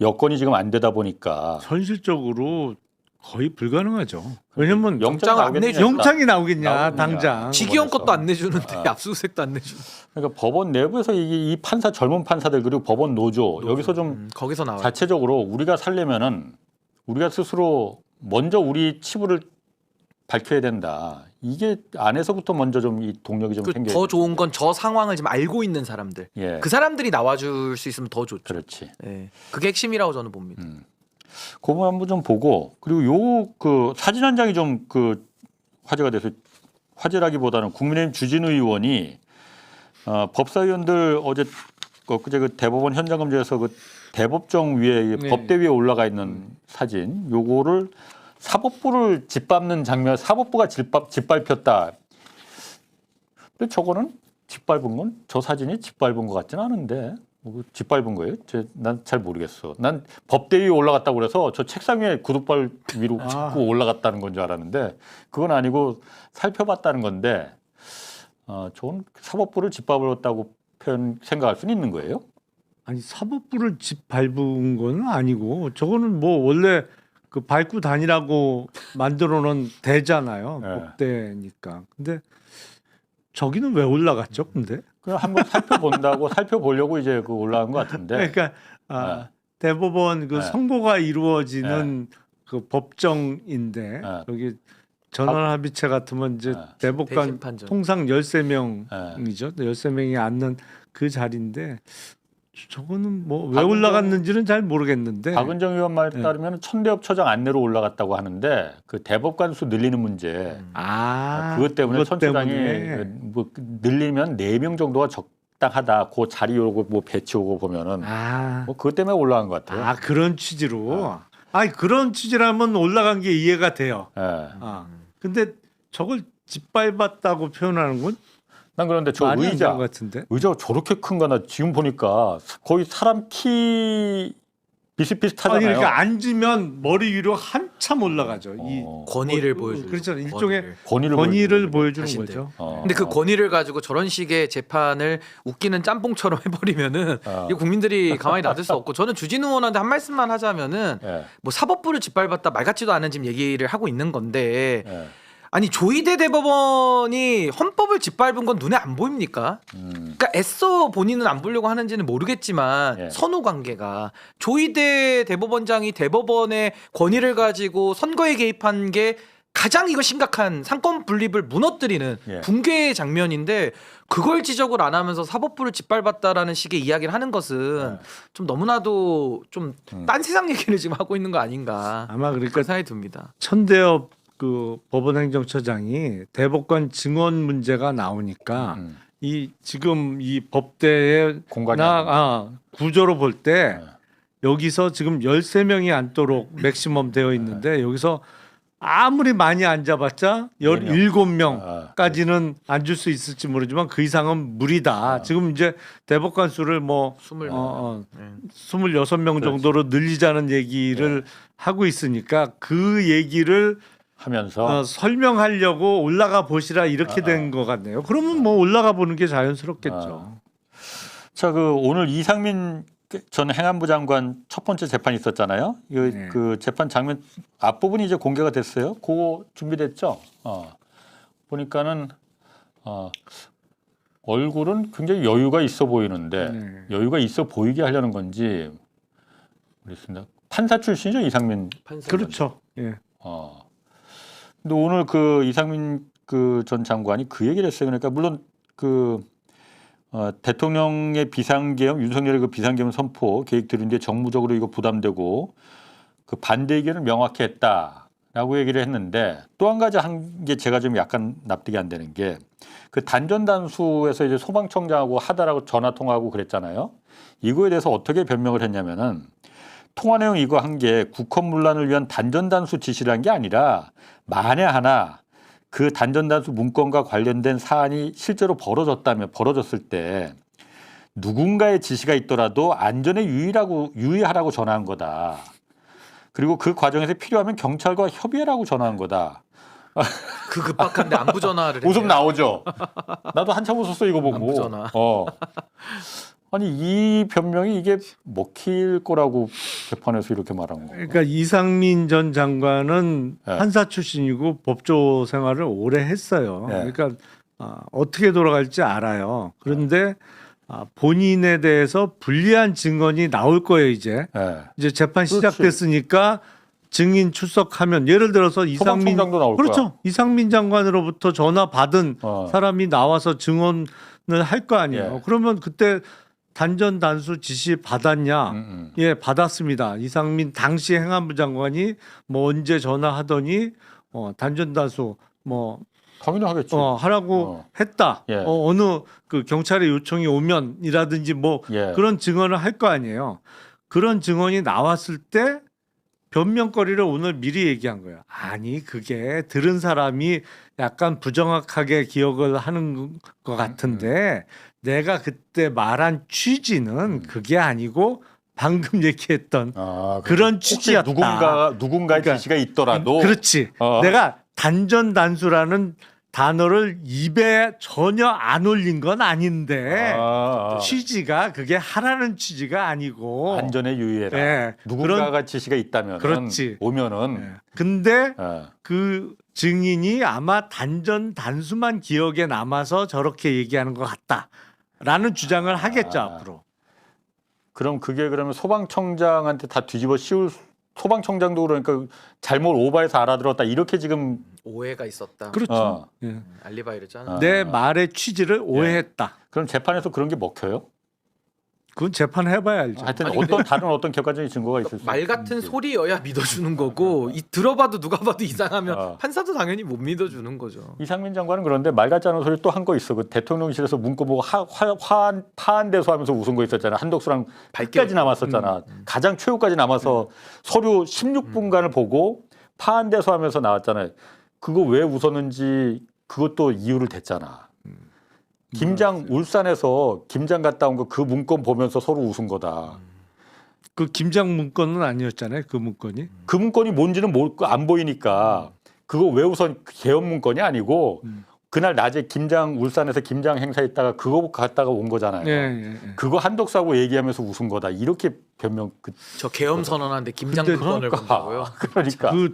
Speaker 2: 여건이 지금 안 되다 보니까
Speaker 1: 현실적으로 거의 불가능하죠. 왜냐면
Speaker 3: 영장을 안
Speaker 2: 나오겠냐,
Speaker 3: 내주죠.
Speaker 1: 영장이 나오겠냐
Speaker 2: 나오겠냐.
Speaker 1: 당장.
Speaker 3: 직위형
Speaker 2: 법원에서.
Speaker 3: 것도 안 내주는데 압수수색도 안 내주는.
Speaker 2: 그러니까 법원 내부에서 이 판사 젊은 판사들 그리고 법원 노조 여기서 좀
Speaker 3: 거기서 나와요.
Speaker 2: 자체적으로 우리가 살려면은 우리가 스스로 먼저 우리 치부를 밝혀야 된다. 이게 안에서부터 먼저 좀 이 동력이 좀 생겨야
Speaker 3: 더 좋은 건 저 상황을 지금 알고 있는 사람들.
Speaker 2: 예.
Speaker 3: 그 사람들이 나와줄 수 있으면 더 좋죠.
Speaker 2: 그렇지.
Speaker 3: 예. 그게 핵심이라고 저는 봅니다.
Speaker 2: 그 부분 한번 좀 보고 그리고 요 그 사진 한 장이 좀 그 화제가 돼서 화제라기보다는 국민의힘 주진우 의원이 법사위원들 어제 그제 그 대법원 현장 검증에서 그 대법정 위에
Speaker 1: 네.
Speaker 2: 법대 위에 올라가 있는 사진 요거를 사법부를 짓밟는 장면, 사법부가 짓밟혔다. 근데 저거는 짓밟은 건 저 사진이 짓밟은 것 같지는 않은데 뭐 짓밟은 거예요? 난 잘 모르겠어. 난 법대 위에 올라갔다고 그래서 저 책상 위에 구두발 위로 찍고 올라갔다는 건 줄 알았는데 그건 아니고 살펴봤다는 건데 저건 사법부를 짓밟았다고 생각할 수는 있는 거예요?
Speaker 1: 아니 사법부를 짓밟은 건 아니고 저거는 뭐 원래 그 밟고 다니라고 만들어 놓은 대잖아요.
Speaker 2: 네.
Speaker 1: 법대니까. 근데 저기는 왜 올라갔죠? 근데
Speaker 2: 그냥 한번 살펴보려고 이제 그 올라간 것 같은데.
Speaker 1: 그러니까
Speaker 2: 네.
Speaker 1: 대법원 그
Speaker 2: 네.
Speaker 1: 선고가 이루어지는 그 법정인데
Speaker 2: 네.
Speaker 1: 여기 전원합의체 같으면 이제
Speaker 2: 네.
Speaker 1: 대법관
Speaker 3: 대신 판정.
Speaker 1: 통상 13명이죠. 13명이 앉는 그 자리인데 저거는 뭐 왜
Speaker 2: 박은정-
Speaker 1: 올라갔는지는 잘 모르겠는데
Speaker 2: 박은정 의원 말에
Speaker 1: 네.
Speaker 2: 따르면 천대협처장 안내로 올라갔다고 하는데 그 대법관 수 늘리는 문제 그것 때문에 천 처장이 뭐 늘리면 4명 정도가 적당하다. 그 자리 오고 뭐 배치 오고 보면은 뭐 그것 때문에 올라간 것 같아요.
Speaker 1: 그런 취지로 아니 그런 취지라면 올라간 게 이해가 돼요.
Speaker 2: 예.
Speaker 1: 근데 저걸 짓밟았다고 표현하는 건
Speaker 2: 난 그런데 저
Speaker 1: 말이 안 되는
Speaker 2: 의자
Speaker 1: 것 같은데.
Speaker 2: 의자가 저렇게 큰가 나 지금 보니까 거의 사람 키 비슷비슷하잖아요.
Speaker 1: 아니 그러니까 앉으면 머리 위로 한참 올라가죠. 이
Speaker 3: 권위를 보여주는
Speaker 1: 그렇죠.
Speaker 3: 거죠.
Speaker 1: 일종의
Speaker 2: 권위를
Speaker 1: 권위를 보여주는
Speaker 3: 자신들.
Speaker 1: 거죠.
Speaker 3: 근데 그 권위를 가지고 저런 식의 재판을 웃기는 짬뽕처럼 해버리면은 이 국민들이 가만히 놔둘 수 없고 저는 주진우 의원한테 한 말씀만 하자면은
Speaker 2: 예.
Speaker 3: 뭐 사법부를 짓밟았다 말 같지도 않은 지금 얘기를 하고 있는 건데
Speaker 2: 예.
Speaker 3: 아니 조희대 대법원이 헌법을 짓밟은 건 눈에 안 보입니까? 그러니까 애써 본인은 안 보려고 하는지는 모르겠지만
Speaker 2: 예.
Speaker 3: 선후 관계가 조희대 대법원장이 대법원의 권위를 가지고 선거에 개입한 게 가장 이거 심각한 상권 분립을 무너뜨리는
Speaker 2: 예.
Speaker 3: 붕괴의 장면인데 그걸 지적을 안 하면서 사법부를 짓밟았다라는 식의 이야기를 하는 것은 좀 너무나도 좀 딴 세상 얘기를 지금 하고 있는 거 아닌가
Speaker 1: 아마 그러니까
Speaker 3: 그런 생각이 듭니다.
Speaker 1: 천대엽 그 법원행정처장이 대법관 증언 문제가 나오니까 이 지금 이 법대의
Speaker 2: 공간이
Speaker 1: 구조로 볼 때
Speaker 2: 네.
Speaker 1: 여기서 지금 13명이 앉도록 맥시멈 되어 있는데 여기서 아무리 많이 앉아봤자 17명까지는 앉을 수 있을지 모르지만 그 이상은 무리다. 지금 이제 대법관 수를 뭐 26명 정도로 늘리자는 얘기를 하고 있으니까 그 얘기를
Speaker 2: 하면서
Speaker 1: 설명하려고 올라가 보시라 이렇게 된 것 같네요. 그러면 뭐 올라가 보는 게 자연스럽겠죠.
Speaker 2: 자, 그 오늘 이상민 전 행안부 장관 첫 번째 재판이 있었잖아요.
Speaker 1: 네.
Speaker 2: 그 재판 장면 앞부분이 이제 공개가 됐어요. 그거 준비됐죠? 보니까는 얼굴은 굉장히 여유가 있어 보이는데
Speaker 1: 네.
Speaker 2: 여유가 있어 보이게 하려는 건지 모르겠습니다. 판사 출신이죠, 이상민.
Speaker 1: 그렇죠. 예.
Speaker 2: 근데 오늘 그 이상민 그 전 장관이 그 얘기를 했어요. 그러니까 물론 그 대통령의 비상계엄, 윤석열의 그 비상계엄 선포 계획들이 이제 정무적으로 이거 부담되고 그 반대 의견을 명확히 했다라고 얘기를 했는데 또 한 가지 한 게 제가 좀 약간 납득이 안 되는 게 그 단전 단수에서 이제 소방청장하고 하다라고 전화 통화하고 그랬잖아요. 이거에 대해서 어떻게 변명을 했냐면은 통화 내용 이거 한 게 국헌문란을 위한 단전 단수 지시를 한 게 아니라 만에 하나 그 단전 단수 문건과 관련된 사안이 실제로 벌어졌을 때 누군가의 지시가 있더라도 안전에 유의하라고 전화한 거다. 그리고 그 과정에서 필요하면 경찰과 협의하라고 전화한 거다.
Speaker 3: 그 급박한데 안부 전화를
Speaker 2: 웃음
Speaker 3: 했네요.
Speaker 2: 나오죠. 나도 한참 웃었어 이거 보고.
Speaker 3: 안부 전화.
Speaker 2: 아니 이 변명이 이게 먹힐 거라고 재판에서 이렇게 말한 거.
Speaker 1: 그러니까 이상민 전 장관은
Speaker 2: 네.
Speaker 1: 판사 출신이고 법조 생활을 오래 했어요.
Speaker 2: 네.
Speaker 1: 그러니까 어떻게 돌아갈지 알아요. 그런데 본인에 대해서 불리한 증언이 나올 거예요. 이제 재판 시작됐으니까 증인 출석하면 예를 들어서 이상민
Speaker 2: 소방청장도 나올
Speaker 1: 그렇죠.
Speaker 2: 거야.
Speaker 1: 이상민 장관으로부터 전화 받은 사람이 나와서 증언을 할 거 아니에요.
Speaker 2: 예.
Speaker 1: 그러면 그때 단전 단수 지시 받았냐? 예, 받았습니다. 이상민 당시 행안부 장관이 뭐 언제 전화하더니 단전 단수 뭐
Speaker 2: 당연히 하겠지.
Speaker 1: 하라고 했다.
Speaker 2: 예.
Speaker 1: 어느 그 경찰의 요청이 오면이라든지 뭐
Speaker 2: 예.
Speaker 1: 그런 증언을 할 거 아니에요. 그런 증언이 나왔을 때 변명거리를 오늘 미리 얘기한 거예요. 아니 그게 들은 사람이 약간 부정확하게 기억을 하는 것 같은데 내가 그때 말한 취지는 그게 아니고 방금 얘기했던 그런
Speaker 2: 혹시
Speaker 1: 취지였다.
Speaker 2: 누군가의
Speaker 1: 그러니까,
Speaker 2: 지시가 있더라도
Speaker 1: 그렇지. 내가 단전 단수라는 단어를 입에 전혀 안 올린 건 아닌데 취지가 그게 하라는 취지가 아니고
Speaker 2: 안전에 유의해라.
Speaker 1: 네,
Speaker 2: 누군가가 지시가 있다면
Speaker 1: 그렇지.
Speaker 2: 오면은
Speaker 1: 근데 그 증인이 아마 단전 단수만 기억에 남아서 저렇게 얘기하는 것 같다라는 주장을 하겠죠 앞으로.
Speaker 2: 그럼 그게 그러면 소방청장한테 다 뒤집어 씌울 소방청장도 그러니까 잘못 오버해서 알아들었다 이렇게 지금
Speaker 3: 오해가 있었다.
Speaker 1: 그렇죠. 예.
Speaker 3: 알리바이를 짜는.
Speaker 1: 내 말의 취지를 오해했다.
Speaker 2: 그럼 재판에서 그런 게 먹혀요?
Speaker 1: 그건 재판해봐야 알죠.
Speaker 2: 하여튼
Speaker 3: 아니, 근데
Speaker 2: 다른 어떤 객관적인 증거가 있을 수
Speaker 3: 말 같은 소리여야 믿어주는 거고 들어봐도 누가 봐도 이상하면 판사도 당연히 못 믿어주는 거죠.
Speaker 2: 이상민 장관은 그런데 말 같지 않은 소리 또 한 거 있어. 그 대통령실에서 문구 보고 파한대소 하면서 웃은 거 있었잖아. 한덕수랑 끝까지 남았었잖아. 가장 최후까지 남아서 서류 16분간을 보고 파한대소 하면서 나왔잖아요. 그거 왜 웃었는지 그것도 이유를 댔잖아. 김장 울산에서 김장 갔다 온 거 그 문건 보면서 서로 웃은 거다.
Speaker 1: 그 김장 문건은 아니었잖아요. 그 문건이.
Speaker 2: 그 문건이 뭔지는 안 보이니까 그거 왜 우선 계엄 문건이 아니고 그날 낮에 울산에서 김장 행사했다가 그거 갔다가 온 거잖아요.
Speaker 1: 예.
Speaker 2: 그거 한덕수하고 얘기하면서 웃은 거다. 이렇게 변명.
Speaker 3: 저 계엄 선언하는데 김장 문건을 본다고요?
Speaker 2: 그러니까
Speaker 1: 그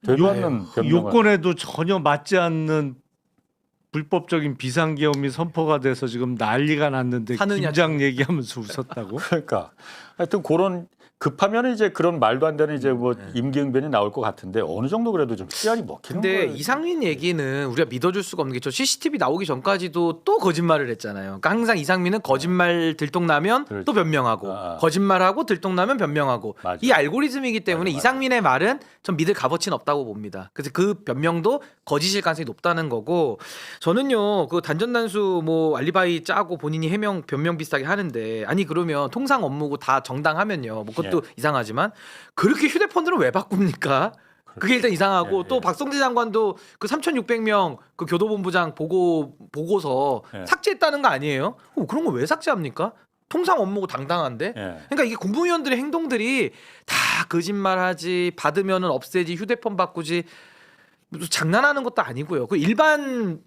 Speaker 2: 되도 않는 변명을.
Speaker 1: 요건에도 전혀 맞지 않는 불법적인 비상계엄이 선포가 돼서 지금 난리가 났는데
Speaker 3: 하느냐,
Speaker 1: 김장 얘기하면서 웃었다고?
Speaker 2: 그러니까 하여튼 그런 급하면 이제 그런 말도 안 되는 이제 뭐 임기응변이 나올 것 같은데 어느 정도 그래도 좀 시간이 먹히는
Speaker 3: 근데
Speaker 2: 거예요.
Speaker 3: 이상민 얘기는 우리가 믿어줄 수가 없는 게 저 CCTV 나오기 전까지도 또 거짓말을 했잖아요. 그러니까 항상 이상민은 거짓말 들통나면
Speaker 2: 그렇지.
Speaker 3: 또 변명하고 거짓말하고 들통나면 변명하고
Speaker 2: 맞아.
Speaker 3: 이 알고리즘이기 때문에
Speaker 2: 맞아.
Speaker 3: 이상민의 말은 전 믿을 값어치는 없다고 봅니다. 그래서 그 변명도 거짓일 가능성이 높다는 거고 저는요 그 단전단수 뭐 알리바이 짜고 본인이 해명 변명 비슷하게 하는데 아니 그러면 통상 업무고 다 정당하면요 뭐 그것도 이상하지만 그렇게 휴대폰으로 왜 바꿉니까? 그게 일단 이상하고 또 박성재 장관도 그 3,600명 그 교도본부장 보고서 삭제했다는 거 아니에요? 그런 거 왜 삭제합니까? 통상 업무고 당당한데. 그러니까 이게 국무위원들의 행동들이 다 거짓말하지 받으면은 없애지 휴대폰 바꾸지. 장난하는 것도 아니고요. 그 일반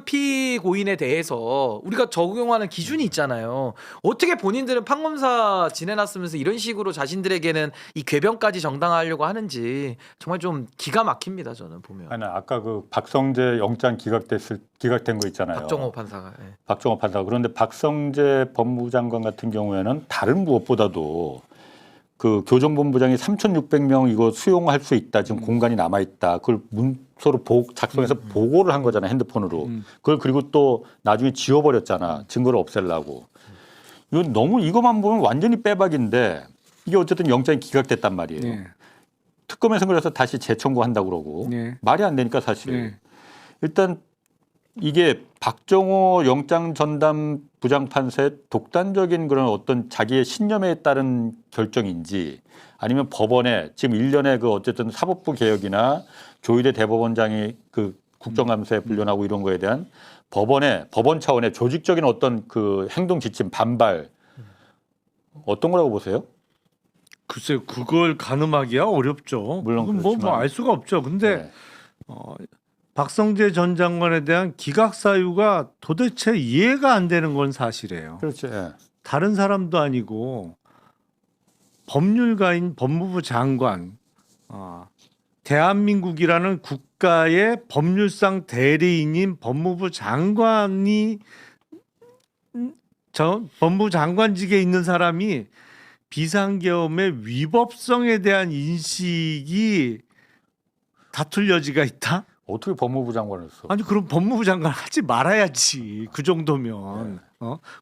Speaker 3: 피고인에 대해서 우리가 적용하는 기준이 있잖아요. 어떻게 본인들은 판검사 지내놨으면서 이런 식으로 자신들에게는 이 궤변까지 정당화하려고 하는지 정말 좀 기가 막힙니다. 저는 보면.
Speaker 2: 아니, 아까 그 박성재 영장 기각된 거 있잖아요.
Speaker 3: 박정호 판사가. 예.
Speaker 2: 박정호 판사. 그런데 박성재 법무부 장관 같은 경우에는 다른 무엇보다도 그 교정본부장이 3,600명 이거 수용할 수 있다. 지금 공간이 남아 있다. 그걸 문서로 작성해서 보고를 한 거잖아, 핸드폰으로. 그걸 그리고 또 나중에 지워버렸잖아. 증거를 없애려고. 이건 너무 이것만 보면 완전히 빼박인데 이게 어쨌든 영장이 기각됐단 말이에요.
Speaker 1: 네.
Speaker 2: 특검에서 그래서 다시 재청구한다고 그러고
Speaker 1: 네.
Speaker 2: 말이 안 되니까 사실.
Speaker 1: 네.
Speaker 2: 일단 이게 박정호 영장 전담 부장판사의 독단적인 그런 어떤 자기의 신념에 따른 결정인지 아니면 법원에 지금 일련의 그 어쨌든 사법부 개혁이나 조희대 대법원장이 그 국정감사에 불려나고 이런 거에 대한 법원 차원의 조직적인 어떤 그 행동 지침 반발 어떤 거라고 보세요?
Speaker 1: 글쎄요, 그걸 가늠하기야 어렵죠.
Speaker 2: 물론
Speaker 1: 그건
Speaker 2: 그렇지만.
Speaker 1: 뭐 알 수가 없죠. 근데
Speaker 2: 네.
Speaker 1: 박성재 전 장관에 대한 기각 사유가 도대체 이해가 안 되는 건 사실이에요.
Speaker 2: 그렇죠. 예.
Speaker 1: 다른 사람도 아니고 법률가인 법무부 장관, 대한민국이라는 국가의 법률상 대리인인 법무부 장관이 법무부 장관직에 있는 사람이 비상계엄의 위법성에 대한 인식이 다툴 여지가 있다?
Speaker 2: 어떻게 법무부 장관을 했어?
Speaker 1: 아니 그럼 법무부 장관 하지 말아야지. 그 정도면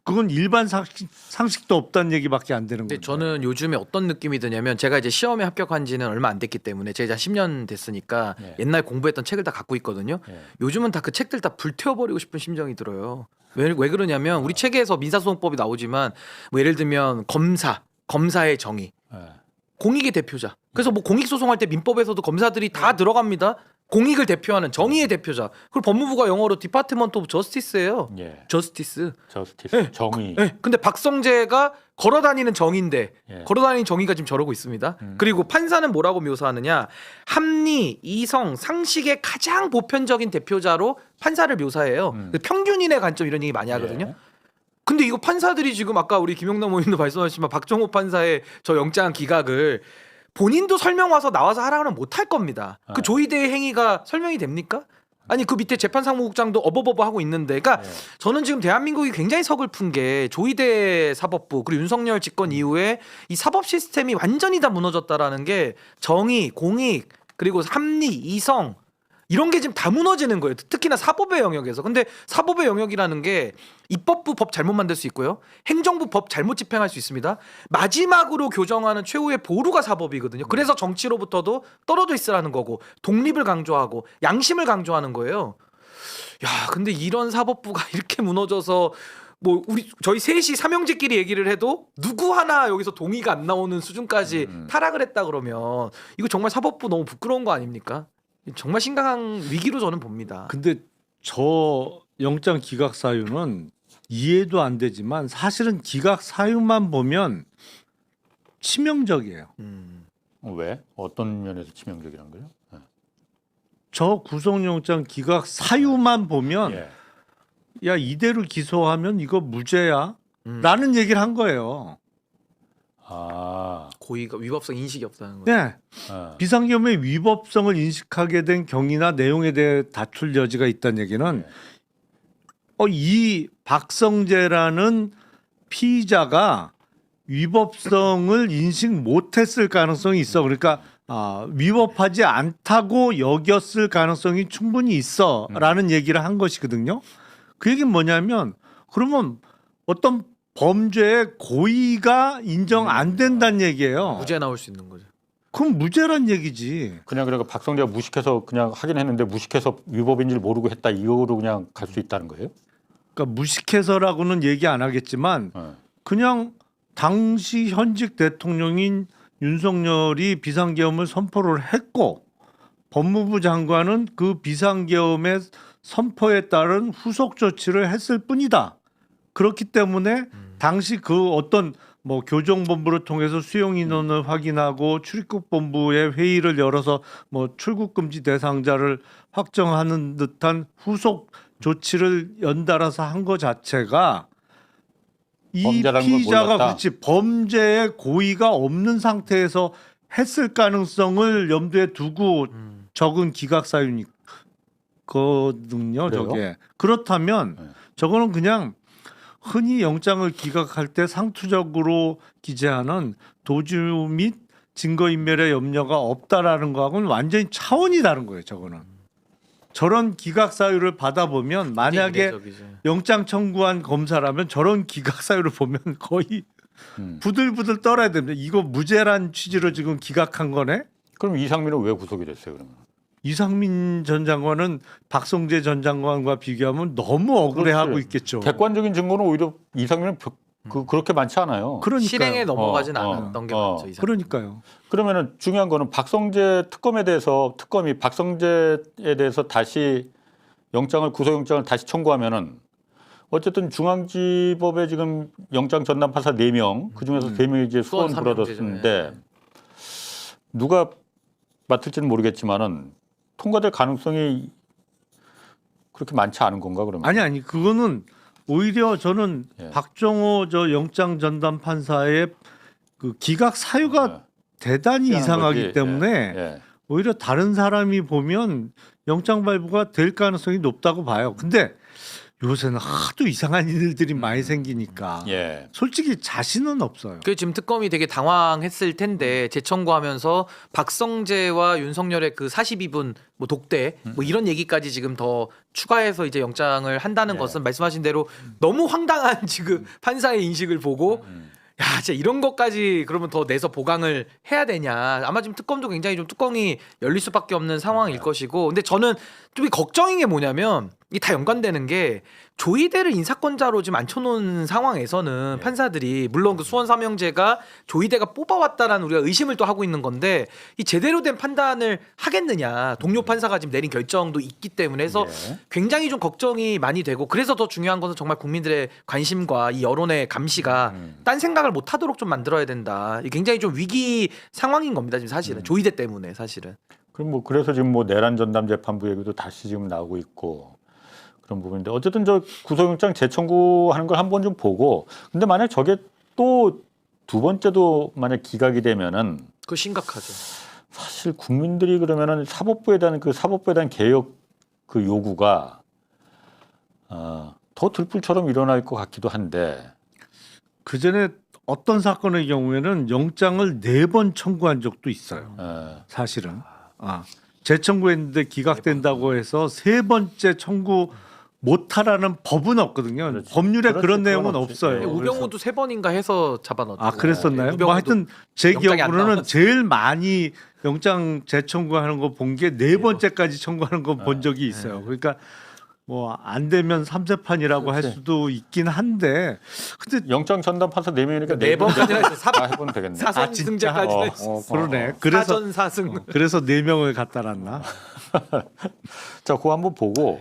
Speaker 1: 그건 일반 상식도 없다는 얘기밖에 안 되는
Speaker 3: 근데
Speaker 1: 거죠.
Speaker 3: 저는 요즘에 어떤 느낌이 드냐면 제가 이제 시험에 합격한 지는 얼마 안 됐기 때문에 제가 10년 됐으니까
Speaker 2: 네.
Speaker 3: 옛날 공부했던 책을 다 갖고 있거든요.
Speaker 2: 네.
Speaker 3: 요즘은 다 그 책들 다 불태워버리고 싶은 심정이 들어요. 왜 그러냐면 우리 책에서 민사소송법이 나오지만 뭐 예를 들면 검사의 정의,
Speaker 2: 예.
Speaker 3: 공익의 대표자. 그래서 뭐 공익소송할 때 민법에서도 검사들이 다 들어갑니다. 공익을 대표하는 정의의 대표자. 그리고 법무부가 영어로 디파트먼트 오브 저스티스예요.
Speaker 2: 예.
Speaker 3: 저스티스.
Speaker 2: 저스티스.
Speaker 3: 예.
Speaker 2: 정의.
Speaker 3: 네, 근데 박성재가 걸어다니는 정의인데
Speaker 2: 예.
Speaker 3: 걸어다니는 정의가 지금 저러고 있습니다. 그리고 판사는 뭐라고 묘사하느냐? 합리, 이성, 상식의 가장 보편적인 대표자로 판사를 묘사해요. 평균인의 관점 이런 얘기 많이 하거든요.
Speaker 2: 예.
Speaker 3: 근데 이거 판사들이 지금 아까 우리 김영남 의원도 말씀하셨지만 박정호 판사의 저 영장 기각을 본인도 설명 와서 나와서 하라고는 못할 겁니다. 그 조희대의 행위가 설명이 됩니까? 아니 그 밑에 재판사무국장도 어버버버 하고 있는데, 그러니까 저는 지금 대한민국이 굉장히 서글픈 게 조희대 사법부 그리고 윤석열 집권 이후에 이 사법 시스템이 완전히 다 무너졌다라는 게 정의, 공익 그리고 합리, 이성 이런 게 지금 다 무너지는 거예요. 특히나 사법의 영역에서. 근데 사법의 영역이라는 게 입법부 법 잘못 만들 수 있고요. 행정부 법 잘못 집행할 수 있습니다. 마지막으로 교정하는 최후의 보루가 사법이거든요. 그래서 정치로부터도 떨어져 있으라는 거고 독립을 강조하고 양심을 강조하는 거예요. 야, 근데 이런 사법부가 이렇게 무너져서 뭐 저희 셋이 삼형제끼리 얘기를 해도 누구 하나 여기서 동의가 안 나오는 수준까지 타락을 했다 그러면 이거 정말 사법부 너무 부끄러운 거 아닙니까? 정말 심각한 위기로 저는 봅니다.
Speaker 1: 근데 저 영장 기각 사유는 이해도 안 되지만 사실은 기각 사유만 보면 치명적이에요.
Speaker 2: 왜? 어떤 면에서 치명적이란 거예요? 예.
Speaker 1: 저 구속영장 기각 사유만 보면
Speaker 2: 예.
Speaker 1: 야 이대로 기소하면 이거 무죄야 라는 얘기를 한 거예요.
Speaker 2: 아.
Speaker 3: 고의가 위법성 인식이 없다는 거죠.
Speaker 1: 네.
Speaker 2: 예.
Speaker 1: 비상계엄의 위법성을 인식하게 된 경위나 내용에 대해 다툴 여지가 있다는 얘기는 이 박성재라는 피의자가 위법성을 인식 못했을 가능성이 있어. 그러니까 위법하지 않다고 여겼을 가능성이 충분히 있어라는 얘기를 한 것이거든요. 그 얘기는 뭐냐면 그러면 어떤 범죄의 고의가 인정 안 된다는 얘기예요.
Speaker 3: 무죄 나올 수 있는 거죠.
Speaker 1: 그럼 무죄란 얘기지.
Speaker 2: 그냥 그러니까 박성재가 무식해서 그냥 하긴 했는데 무식해서 위법인 줄 모르고 했다 이거로 그냥 갈 수 있다는 거예요?
Speaker 1: 그러니까 무식해서라고는 얘기 안 하겠지만
Speaker 2: 예.
Speaker 1: 그냥 당시 현직 대통령인 윤석열이 비상계엄을 선포를 했고 법무부 장관은 그 비상계엄의 선포에 따른 후속 조치를 했을 뿐이다. 그렇기 때문에 당시 그 어떤 뭐 교정본부를 통해서 수용 인원을 확인하고 출입국 본부에 회의를 열어서 뭐 출국 금지 대상자를 확정하는 듯한 후속 조치를 연달아서 한 것 자체가 이
Speaker 2: 범죄라는 걸
Speaker 1: 피의자가
Speaker 2: 몰랐다.
Speaker 1: 그렇지 범죄의 고의가 없는 상태에서 했을 가능성을 염두에 두고 적은 기각 사유니거든요.
Speaker 2: 그래요?
Speaker 1: 저게 그렇다면
Speaker 2: 네.
Speaker 1: 저거는 그냥 흔히 영장을 기각할 때 상투적으로 기재하는 도주 및 증거인멸의 염려가 없다라는 거하고는 완전히 차원이 다른 거예요. 저거는 저런 기각 사유를 받아보면 만약에
Speaker 3: 이례적이지.
Speaker 1: 영장 청구한 검사라면 저런 기각 사유를 보면 거의 부들부들 떨어야 됩니다. 이거 무죄란 취지로 지금 기각한 거네.
Speaker 2: 그럼 이상민은 왜 구속이 됐어요? 그러면?
Speaker 1: 이상민 전 장관은 박성재 전 장관과 비교하면 너무 억울해하고
Speaker 2: 그렇지.
Speaker 1: 있겠죠.
Speaker 2: 객관적인 증거는 오히려 이상민은 그렇게 많지 않아요.
Speaker 1: 그러니까요.
Speaker 3: 실행에 넘어가진
Speaker 2: 어,
Speaker 3: 않았던 게
Speaker 2: 어.
Speaker 3: 많죠. 이상.
Speaker 1: 그러니까요.
Speaker 2: 그러면은 중요한 거는 박성재 특검에 대해서 특검이 박성재에 대해서 다시 구속영장을 다시 청구하면은 어쨌든 중앙지법에 지금 영장 전담 판사 4명 그중에서 3명이 이제 수원
Speaker 3: 수원
Speaker 2: 브라더스인데
Speaker 3: 삼형제잖아요.
Speaker 2: 누가 맡을지는 모르겠지만은 통과될 가능성이 그렇게 많지 않은 건가 그러면?
Speaker 1: 아니 그거는 오히려 저는
Speaker 2: 예.
Speaker 1: 박정호 저 영장 전담 판사의 그 기각 사유가
Speaker 2: 예.
Speaker 1: 대단히
Speaker 2: 희한한
Speaker 1: 이상하기
Speaker 2: 거지.
Speaker 1: 때문에
Speaker 2: 예.
Speaker 1: 오히려 다른 사람이 보면 영장 발부가 될 가능성이 높다고 봐요. 근데 요새는 하도 이상한 일들이 많이 생기니까
Speaker 2: 예.
Speaker 1: 솔직히 자신은 없어요.
Speaker 3: 그 지금 특검이 되게 당황했을 텐데 재청구하면서 박성재와 윤석열의 그 42분 뭐 독대 뭐 이런 얘기까지 지금 더 추가해서 이제 영장을 한다는
Speaker 2: 예.
Speaker 3: 것은 말씀하신 대로 너무 황당한 지금 판사의 인식을 보고 야, 진짜 이런 것까지 그러면 더 내서 보강을 해야 되냐. 아마 지금 특검도 굉장히 좀 뚜껑이 열릴 수밖에 없는 상황일 것이고. 근데 저는 좀 걱정인 게 뭐냐면 이게 다 연관되는 게 조희대를 인사권자로 지금 앉혀놓은 상황에서는 판사들이 물론 그 수원 삼형제가 조희대가 뽑아왔다라는 우리가 의심을 또 하고 있는 건데 이 제대로 된 판단을 하겠느냐. 동료 판사가 지금 내린 결정도 있기 때문에 해서
Speaker 2: 예.
Speaker 3: 굉장히 좀 걱정이 많이 되고 그래서 더 중요한 것은 정말 국민들의 관심과 이 여론의 감시가 딴 생각을 못 하도록 좀 만들어야 된다. 이게 굉장히 좀 위기 상황인 겁니다. 지금 사실은 조희대 때문에 사실은.
Speaker 2: 그럼 뭐 그래서 지금 뭐 내란 전담 재판부 얘기도 다시 지금 나오고 있고 그런 부분인데 어쨌든 저 구속영장 재청구하는 걸 한번 좀 보고 근데 만약 저게 또 두 번째도 만약 기각이 되면은
Speaker 3: 그거 심각하죠.
Speaker 2: 사실 국민들이 그러면은 사법부에 대한 개혁 그 요구가 더 들불처럼 일어날 것 같기도 한데
Speaker 1: 그 전에 어떤 사건의 경우에는 영장을 4번 청구한 적도 있어요. 사실은 재청구했는데 기각된다고 해서 3번째 청구 못하라는 법은 없거든요.
Speaker 2: 그렇지.
Speaker 1: 법률에
Speaker 2: 그렇지,
Speaker 1: 그런
Speaker 2: 그건
Speaker 1: 내용은
Speaker 2: 없지.
Speaker 1: 없어요.
Speaker 2: 네.
Speaker 3: 우병우도 3번인가 해서 잡아넣었죠.
Speaker 1: 아 그랬었나요?
Speaker 3: 우병우도
Speaker 1: 뭐 하여튼 제
Speaker 3: 영장이 안
Speaker 1: 기억으로는
Speaker 3: 나와서.
Speaker 1: 제일 많이 영장 재청구하는 거 본 게 4번째까지 청구하는 거 본 적이 있어요. 그러니까 뭐 안 되면 삼세판이라고 할
Speaker 2: 그렇지.
Speaker 1: 수도 있긴 한데 근데
Speaker 2: 영장 전담 판사 4명이니까
Speaker 3: 네 번까지나 해서
Speaker 2: 다 해보면 되겠네.
Speaker 3: 사선 승제까지 했어.
Speaker 1: 그러네. 그래서
Speaker 3: 사전 사승.
Speaker 1: 그래서 4명을 갖다 놨나?
Speaker 2: 자, 그거 한번 보고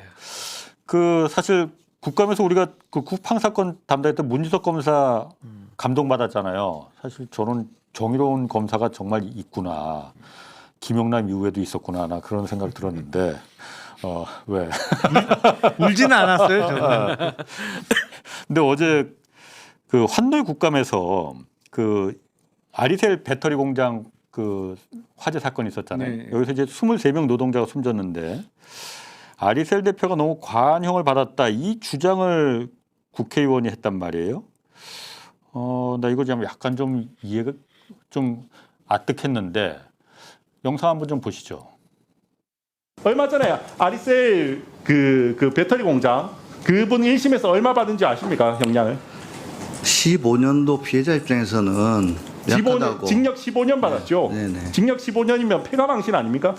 Speaker 2: 그 사실 국감에서 우리가 그 국팡 사건 담당했던 문지석 검사 감동받았잖아요. 사실 저는 정의로운 검사가 정말 있구나. 김용남 이후에도 있었구나. 나 그런 생각 들었는데 왜?
Speaker 1: 울지는 않았어요. 저는.
Speaker 2: 근데 어제 그 환노이 국감에서 그 아리셀 배터리 공장 그 화재 사건이 있었잖아요.
Speaker 1: 네.
Speaker 2: 여기서 이제 23명 노동자가 숨졌는데 아리셀 대표가 너무 과한형을 받았다 이 주장을 국회의원이 했단 말이에요. 나 이거 좀 약간 좀 이해가 좀 아득했는데 영상 한번 좀 보시죠.
Speaker 8: 얼마 전에 아리셀 그 배터리 공장 그분 1심에서 얼마 받은지 아십니까? 형량을?
Speaker 9: 15년도 피해자 입장에서는 약하다고.
Speaker 8: 징역 15년 받았죠.
Speaker 9: 네네.
Speaker 8: 징역 15년이면 폐가망신 아닙니까?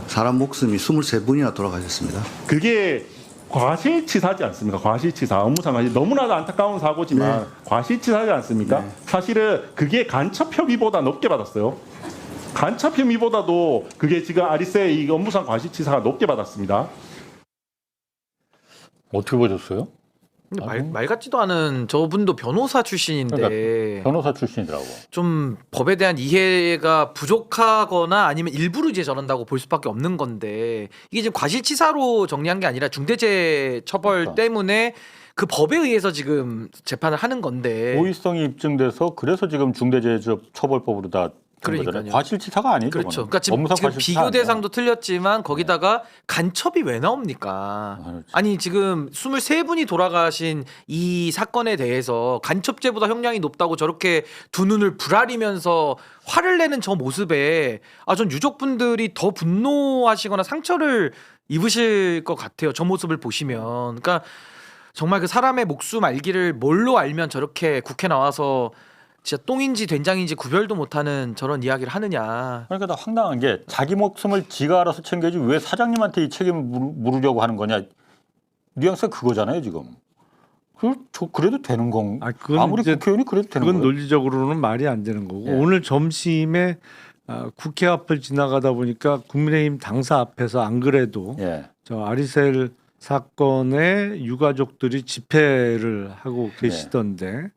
Speaker 9: 사람 목숨이 23분이나 돌아가셨습니다.
Speaker 8: 그게 과실치사지 않습니까? 과실치사 업무상과실 너무나도 안타까운 사고지만
Speaker 9: 네.
Speaker 8: 과실치사지 않습니까?
Speaker 9: 네.
Speaker 8: 사실은 그게 간첩 혐의보다 높게 받았어요. 간첩 혐의보다도 그게 지금 아리셀 이 업무상 과실치사가 높게 받았습니다.
Speaker 2: 어떻게 보셨어요?
Speaker 3: 근데 말 같지도 않은 저분도 변호사 출신인데
Speaker 2: 그러니까 변호사 출신이더라고.
Speaker 3: 좀 법에 대한 이해가 부족하거나 아니면 일부러 이제 저런다고 볼 수밖에 없는 건데 이게 지금 과실치사로 정리한 게 아니라 중대재해처벌
Speaker 2: 그렇죠.
Speaker 3: 때문에 그 법에 의해서 지금 재판을 하는 건데
Speaker 2: 고의성이 입증돼서 그래서 지금 중대재해처벌법으로 다
Speaker 3: 그러니까요.
Speaker 2: 과실치사가 아니죠.
Speaker 3: 그렇죠.
Speaker 2: 그거는.
Speaker 3: 그러니까 지금
Speaker 2: 과실치사
Speaker 3: 비교
Speaker 2: 아니야.
Speaker 3: 대상도 틀렸지만 거기다가 간첩이 왜 나옵니까?
Speaker 2: 그렇지.
Speaker 3: 아니 지금 23분이 돌아가신 이 사건에 대해서 간첩죄보다 형량이 높다고 저렇게 두 눈을 부라리면서 화를 내는 저 모습에 전 유족분들이 더 분노하시거나 상처를 입으실 것 같아요. 저 모습을 보시면. 그러니까 정말 그 사람의 목숨 알기를 뭘로 알면 저렇게 국회 나와서 진짜 똥인지 된장인지 구별도 못하는 저런 이야기를 하느냐.
Speaker 2: 그러니까 나 황당한 게 자기 목숨을 지가 알아서 챙겨야지 왜 사장님한테 이 책임을 물으려고 하는 거냐. 뉘앙스가 그거잖아요 지금. 그래도 되는 건
Speaker 1: 그건
Speaker 2: 아무리
Speaker 1: 이제
Speaker 2: 국회의원이 그래도 되는
Speaker 1: 그건
Speaker 2: 거예요.
Speaker 1: 논리적으로는 말이 안 되는 거고
Speaker 2: 예.
Speaker 1: 오늘 점심에 국회 앞을 지나가다 보니까 국민의힘 당사 앞에서 안 그래도
Speaker 2: 예.
Speaker 1: 저 아리셀 사건의 유가족들이 집회를 하고 계시던데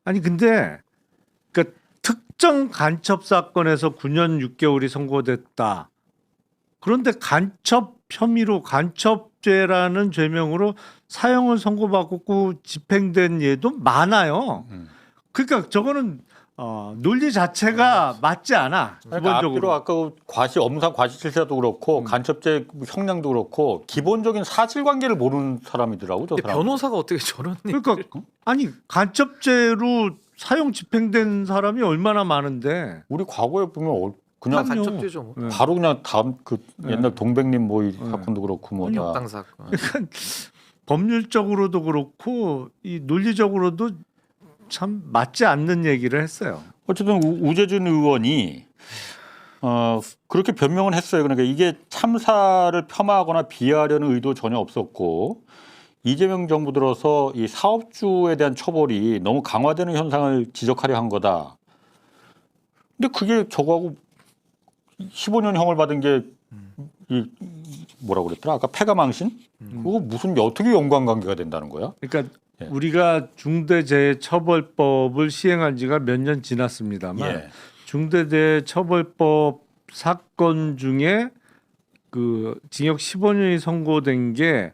Speaker 1: 아니 근데 그러니까 특정 간첩 사건에서 9년 6개월이 선고됐다. 그런데 간첩 혐의로 간첩죄라는 죄명으로 사형을 선고받고 집행된 예도 많아요. 그러니까 저거는 논리 자체가 맞지 않아.
Speaker 2: 그러니까 앞뒤로
Speaker 1: 기본적으로.
Speaker 2: 아까 엄상 과실치사도 그렇고 간첩죄 형량도 그렇고 기본적인 사실관계를 모르는 사람이더라고 저
Speaker 3: 근데
Speaker 2: 사람.
Speaker 3: 변호사가 어떻게 저런
Speaker 1: 그러니까 아니 간첩죄로 사형 집행된 사람이 얼마나 많은데.
Speaker 2: 우리 과거에 보면
Speaker 3: 다
Speaker 2: 그냥
Speaker 3: 간첩죄죠. 뭐.
Speaker 1: 네.
Speaker 2: 바로 그냥 다음 그 옛날 동백님 뭐 이 사건도 그렇고 뭐 다.
Speaker 3: 역당 사건.
Speaker 1: 법률적으로도 그렇고 이 논리적으로도 참 맞지 않는 얘기를 했어요.
Speaker 2: 어쨌든 우재준 의원이 그렇게 변명을 했어요. 그러니까 이게 참사를 폄하하거나 비하하려는 의도 전혀 없었고 이재명 정부 들어서 이 사업주에 대한 처벌이 너무 강화되는 현상을 지적하려 한 거다. 근데 그게 저거하고 15년 형을 받은 게 이 뭐라고 그랬더라? 아까 폐가망신? 그거 무슨 어떻게 연관관계가 된다는 거야?
Speaker 1: 그러니까
Speaker 2: 예.
Speaker 1: 우리가 중대재해처벌법을 시행한 지가 몇 년 지났습니다만
Speaker 2: 예.
Speaker 1: 중대재해처벌법 사건 중에 그 징역 15년이 선고된 게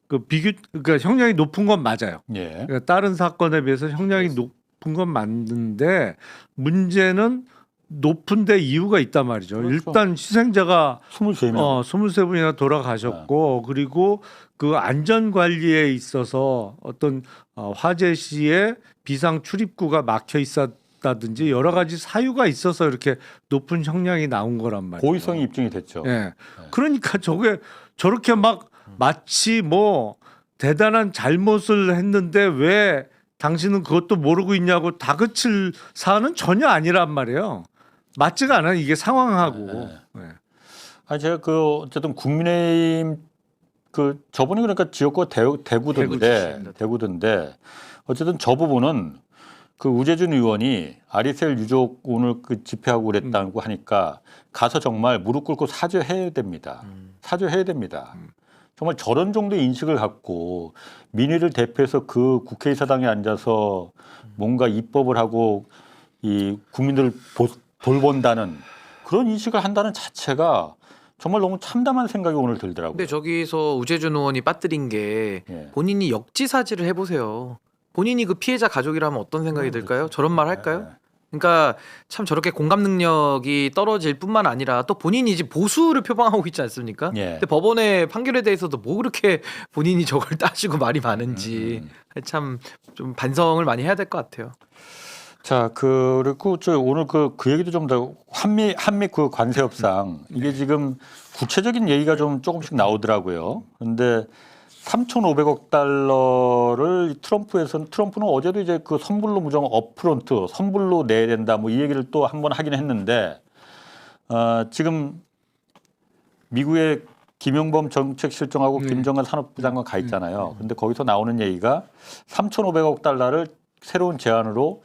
Speaker 1: 그 그러니까 형량이 높은 건 맞아요.
Speaker 2: 예.
Speaker 1: 그러니까 다른 사건에 비해서 형량이 높은 건 맞는데 문제는 높은데 이유가 있단 말이죠.
Speaker 2: 그렇죠.
Speaker 1: 일단 희생자가
Speaker 2: 23명.
Speaker 1: 23분이나 돌아가셨고 그리고 그 안전 관리에 있어서 어떤 화재 시에 비상 출입구가 막혀 있었다든지 여러 가지 사유가 있어서 이렇게 높은 형량이 나온 거란 말이에요.
Speaker 2: 고의성이 입증이 됐죠.
Speaker 1: 예. 그러니까 저렇게 막 마치 뭐 대단한 잘못을 했는데 왜 당신은 그것도 모르고 있냐고 다그칠 사안은 전혀 아니란 말이에요. 맞지가 않아요. 이게 상황하고. 네.
Speaker 2: 아니 제가 어쨌든 국민의힘 저분이 그러니까 지역구가 대구던데 어쨌든 저 부분은 그 우재준 의원이 아리셀 유족 오늘 집회하고 그랬다고 하니까 가서 정말 무릎 꿇고 사죄해야 됩니다. 사죄해야 됩니다. 정말 저런 정도의 인식을 갖고 민의를 대표해서 그 국회의사당에 앉아서 뭔가 입법을 하고 이 국민들을 돌본다는 그런 인식을 한다는 자체가 정말 너무 참담한 생각이 오늘 들더라고요.
Speaker 3: 근데 저기서 우재준 의원이 빠뜨린 게
Speaker 2: 예.
Speaker 3: 본인이 역지사지를 해보세요. 본인이 그 피해자 가족이라면 어떤 생각이 들까요? 저런 말 할까요? 그러니까 참 저렇게 공감 능력이 떨어질 뿐만 아니라 또 본인이 이제 보수를 표방하고 있지 않습니까?
Speaker 2: 예.
Speaker 3: 근데 법원의 판결에 대해서도 뭐 그렇게 본인이 저걸 따지고 말이 많은지 참 좀 반성을 많이 해야 될 것 같아요.
Speaker 2: 자, 그리고 오늘 그 얘기도 좀 더 한미 그 관세 협상 이게 지금 구체적인 얘기가 좀 조금씩 나오더라고요. 그런데 3,500억 달러를 트럼프는 어제도 이제 그 선불로 무정 업프론트 선불로 내야 된다 뭐 이 얘기를 또 한번 하긴 했는데 지금 미국의 김용범 정책실장하고 김정은 산업부 장관 가 있잖아요. 근데 거기서 나오는 얘기가 3,500억 달러를 새로운 제안으로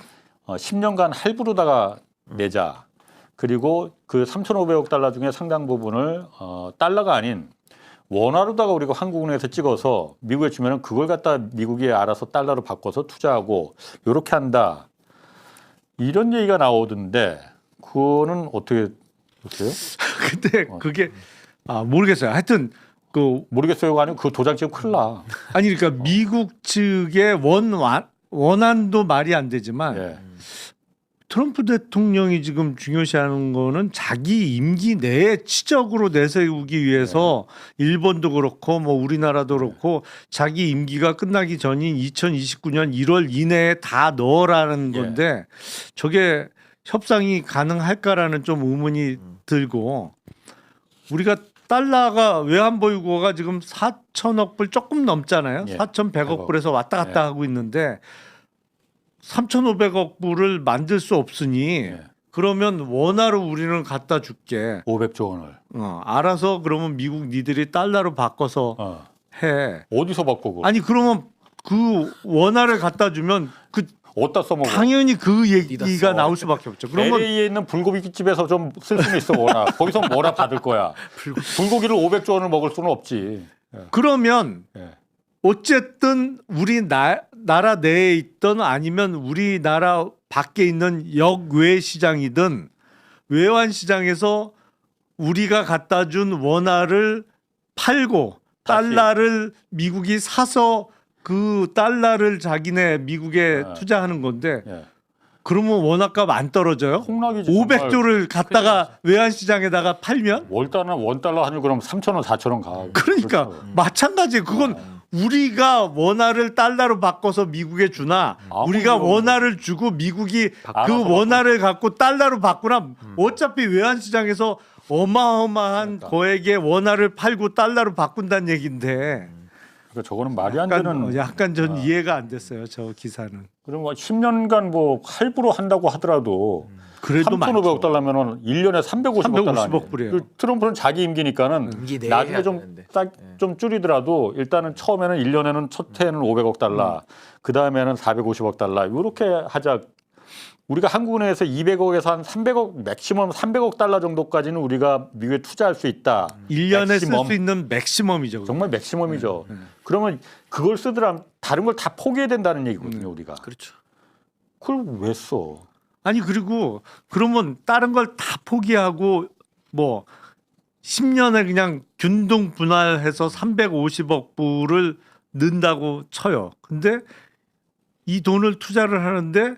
Speaker 2: 10년간 할부로다가 내자. 그리고 그 3,500억 달러 중에 상당 부분을 달러가 아닌 원화로다가 우리가 한국은행에서 찍어서 미국에 주면은 그걸 갖다 미국이 알아서 달러로 바꿔서 투자하고 요렇게 한다. 이런 얘기가 나오던데 그거는 어떻게 보세요?
Speaker 1: 근데 그게 모르겠어요. 하여튼 그
Speaker 2: 모르겠어요가 아니고 그 도장 찍으면 큰일 나.
Speaker 1: 아니 그러니까 미국 측의 원안도 말이 안 되지만
Speaker 2: 예.
Speaker 1: 트럼프 대통령이 지금 중요시하는 거는 자기 임기 내에 치적으로 내세우기 위해서 일본도 그렇고 뭐 우리나라도 그렇고 자기 임기가 끝나기 전인 2029년 1월 이내에 다 넣으라는 건데 저게 협상이 가능할까라는 좀 의문이 들고 우리가 달러가 외환보유고가 지금 4천억 불 조금 넘잖아요.
Speaker 2: 예.
Speaker 1: 4,100억 불에서 왔다 갔다 하고 있는데 3,500억 불을 만들 수 없으니 그러면 원화로 우리는 갖다 줄게.
Speaker 2: 500조 원을.
Speaker 1: 알아서 그러면 미국 니들이 달러로 바꿔서 해.
Speaker 2: 어디서 바꾸고?
Speaker 1: 아니 그러면 그 원화를 갖다 주면 그
Speaker 2: 어디다 써먹어?
Speaker 1: 당연히 그 얘기가 나올 수밖에 없죠. 그러면
Speaker 2: LA에 있는 불고기집에서 좀 쓸 수는 있어 뭐나. 거기서 뭐라 받을 거야. 불고기를 500조 원을 먹을 수는 없지.
Speaker 1: 그러면
Speaker 2: 예.
Speaker 1: 어쨌든 우리 나라 내에 있던 아니면 우리나라 밖에 있는 역외 시장이든 외환 시장에서 우리가 갖다 준 원화를 팔고 달러를 미국이 사서 그 달러를 자기네 미국에 투자하는 건데 그러면 원화값 안 떨어져요?
Speaker 2: 폭락이지.
Speaker 1: 500조를 갖다가 외환 시장에다가 팔면?
Speaker 2: 원달러 환율 그럼 3,000원, 4,000원 가.
Speaker 1: 그러니까
Speaker 2: 그렇죠.
Speaker 1: 마찬가지예요. 그건 우리가 원화를 달러로 바꿔서 미국에 주나 우리가 원화를 주고 미국이 그 원화를 갖고 달러로 바꾸나 어차피 외환 시장에서 어마어마한 거액의 원화를 팔고 달러로 바꾼다는 얘기인데
Speaker 2: 그러니까 저거는 말이 안 되는.
Speaker 1: 약간 전 이해가 안 됐어요. 저 기사는.
Speaker 2: 그럼 뭐 10년간 뭐 할부로 한다고 하더라도
Speaker 1: 그래도
Speaker 2: 3,500억 달러면은 1년에 350억 달러.
Speaker 1: 350억 불이에요.
Speaker 2: 그 트럼프는 자기 임기니까는
Speaker 3: 임기 내에
Speaker 2: 나중에
Speaker 3: 해야
Speaker 2: 좀
Speaker 3: 되는데.
Speaker 2: 좀 줄이더라도 일단은 처음에는 1년에는 첫 해에는 500억 달러, 그 다음에는 450억 달러 이렇게 하자. 우리가 한국은행에서 200억에서 한 300억 맥시멈 300억 달러 정도까지는 우리가 미국에 투자할 수 있다.
Speaker 1: 1년에 쓸
Speaker 2: 맥시멈.
Speaker 1: 수 있는 맥시멈이죠.
Speaker 2: 정말 맥시멈이죠. 그러면 그걸 쓰더라면 다른 걸 다 포기해야 된다는 얘기거든요, 우리가.
Speaker 3: 그렇죠.
Speaker 2: 그걸 왜 써?
Speaker 1: 아니 그리고 그러면 다른 걸 다 포기하고 뭐 10년에 그냥 균등 분할해서 350억 불을 넣는다고 쳐요. 근데 이 돈을 투자를 하는데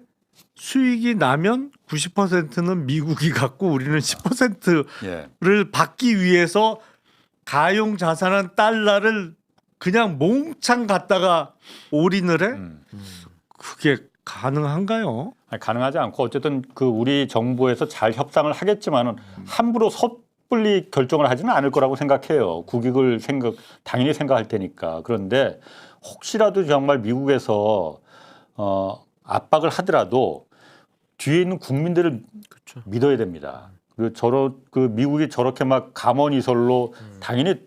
Speaker 1: 수익이 나면 90%는 미국이 갖고 우리는 10%를 받기 위해서 가용 자산한 달러를 그냥 몽창 갖다가 올인을 해? 그게 가능한가요?
Speaker 2: 아니, 가능하지 않고 어쨌든 그 우리 정부에서 잘 협상을 하겠지만은 함부로 섣불리 결정을 하지는 않을 거라고 생각해요. 국익을 당연히 생각할 테니까. 그런데 혹시라도 정말 미국에서 압박을 하더라도 뒤에 있는 국민들을 믿어야 됩니다. 그리고 그 미국이 저렇게 막 감언이설로 당연히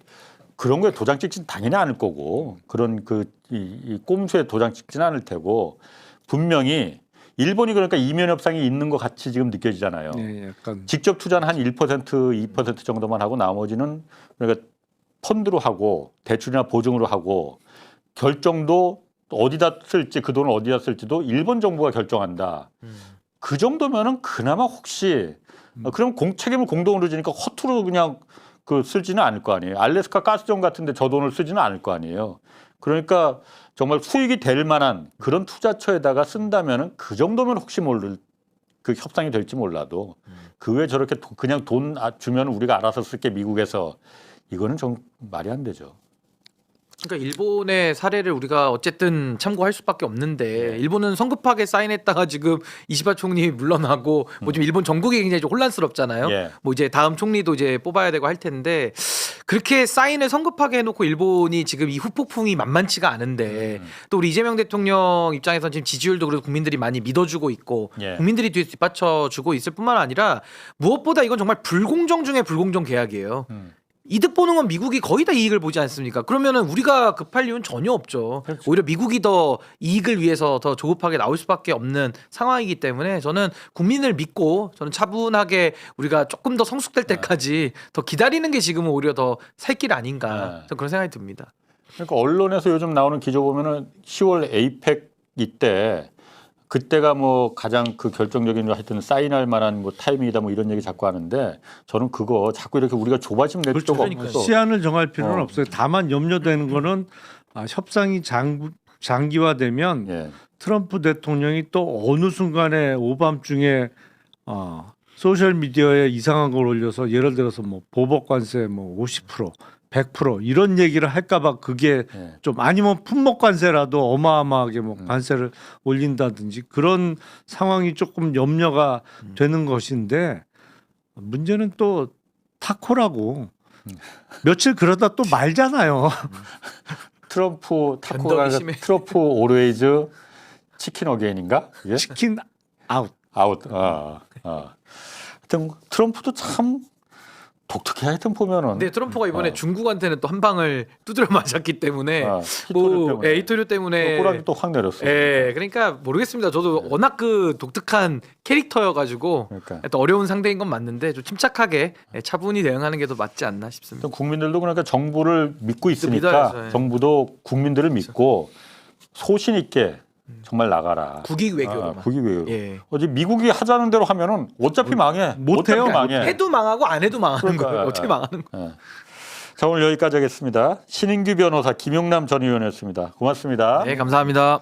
Speaker 2: 그런 거에 도장 찍지는 당연히 않을 거고 그런 이 꼼수에 도장 찍지는 않을 테고 분명히 일본이 그러니까 이면 협상이 있는 것 같이 지금 느껴지잖아요.
Speaker 1: 네, 약간
Speaker 2: 직접 투자는 한 1%, 2% 정도만 하고 나머지는 그러니까 펀드로 하고 대출이나 보증으로 하고 결정도 어디다 쓸지 그 돈을 어디다 쓸지도 일본 정부가 결정한다. 그 정도면은 그나마 혹시 그럼 책임을 공동으로 지니까 허투루 그냥 쓰지는 않을 거 아니에요. 알래스카 가스정 같은데 저 돈을 쓰지는 않을 거 아니에요. 그러니까 정말 수익이 될 만한 그런 투자처에다가 쓴다면은 그 정도면 혹시 모를 그 협상이 될지 몰라도 그 외에 저렇게 그냥 돈 주면 우리가 알아서 쓸게 미국에서 이거는 좀 말이 안 되죠.
Speaker 3: 그러니까 일본의 사례를 우리가 어쨌든 참고할 수밖에 없는데 일본은 성급하게 사인했다가 지금 이시바 총리 물러나고 뭐 지금 일본 전국이 굉장히 좀 혼란스럽잖아요.
Speaker 2: 예.
Speaker 3: 뭐 이제 다음 총리도 이제 뽑아야 되고 할 텐데 그렇게 사인을 성급하게 해놓고 일본이 지금 이 후폭풍이 만만치가 않은데 또 우리 이재명 대통령 입장에서는 지금 지지율도 그래도 국민들이 많이 믿어주고 있고
Speaker 2: 예.
Speaker 3: 국민들이 뒤에 뒷받쳐주고 있을 뿐만 아니라 무엇보다 이건 정말 불공정 중에 불공정 계약이에요. 이득 보는 건 미국이 거의 다 이익을 보지 않습니까? 그러면은 우리가 급할 이유는 전혀 없죠. 오히려 미국이 더 이익을 위해서 더 조급하게 나올 수밖에 없는 상황이기 때문에 저는 국민을 믿고 저는 차분하게 우리가 조금 더 성숙될 때까지 더 기다리는 게 지금은 오히려 더 살 길 아닌가 저는 그런 생각이 듭니다.
Speaker 2: 그러니까 언론에서 요즘 나오는 기조 보면은 10월 에이펙 이때 그때가 뭐 가장 그 결정적인 하여튼 사인할 만한 뭐 타이밍이다 뭐 이런 얘기 자꾸 하는데 저는 그거 자꾸 이렇게 우리가 조바심 낼 필요가 없어.
Speaker 1: 시한을 정할 필요는 없어요. 다만 염려되는 거는 협상이 장기화되면
Speaker 2: 예.
Speaker 1: 트럼프 대통령이 또 어느 순간에 오밤중에 소셜 미디어에 이상한 걸 올려서 예를 들어서 뭐 보복 관세 뭐 50%, 100% 이런 얘기를 할까봐 그게
Speaker 2: 예.
Speaker 1: 좀 아니면 품목 관세라도 어마어마하게 뭐 관세를 올린다든지 그런 상황이 조금 염려가 되는 것인데 문제는 또 타코라고 며칠 그러다 또 말잖아요.
Speaker 2: 트럼프 타코가
Speaker 3: 변덕이 심해.
Speaker 2: 트럼프 오르웨이즈 치킨 어게인인가? 예?
Speaker 1: 치킨 아웃.
Speaker 2: 아웃. 하여튼 트럼프도 참 독특해 하여튼 보면은.
Speaker 3: 근데 트럼프가 이번에 중국한테는 또 한 방을 두드려 맞았기 때문에
Speaker 2: 히토류
Speaker 3: 히토류 때문에
Speaker 2: 꼬라지 또 확 내렸어.
Speaker 3: 예, 그러니까 모르겠습니다. 저도 워낙 그 독특한 캐릭터여가지고
Speaker 2: 그러니까.
Speaker 3: 또 어려운 상대인 건 맞는데 좀 침착하게 차분히 대응하는 게 더 맞지 않나 싶습니다.
Speaker 2: 또 국민들도 그러니까 정부를 믿고 있으니까
Speaker 3: 믿어야죠, 예.
Speaker 2: 정부도 국민들을 믿고 소신 있게 정말 나가라.
Speaker 3: 국익 외교로.
Speaker 2: 국익 외교로.
Speaker 3: 예.
Speaker 2: 어제 미국이 하자는 대로 하면은 어차피 망해.
Speaker 1: 못해요.
Speaker 2: 어차피 망해.
Speaker 3: 해도 망하고 안 해도 망하는
Speaker 2: 그러니까,
Speaker 3: 거예요. 어떻게 망하는 거예요?
Speaker 2: 예. 자, 오늘 여기까지 하겠습니다. 신인규 변호사, 김용남 전 의원이었습니다. 고맙습니다.
Speaker 3: 네, 감사합니다.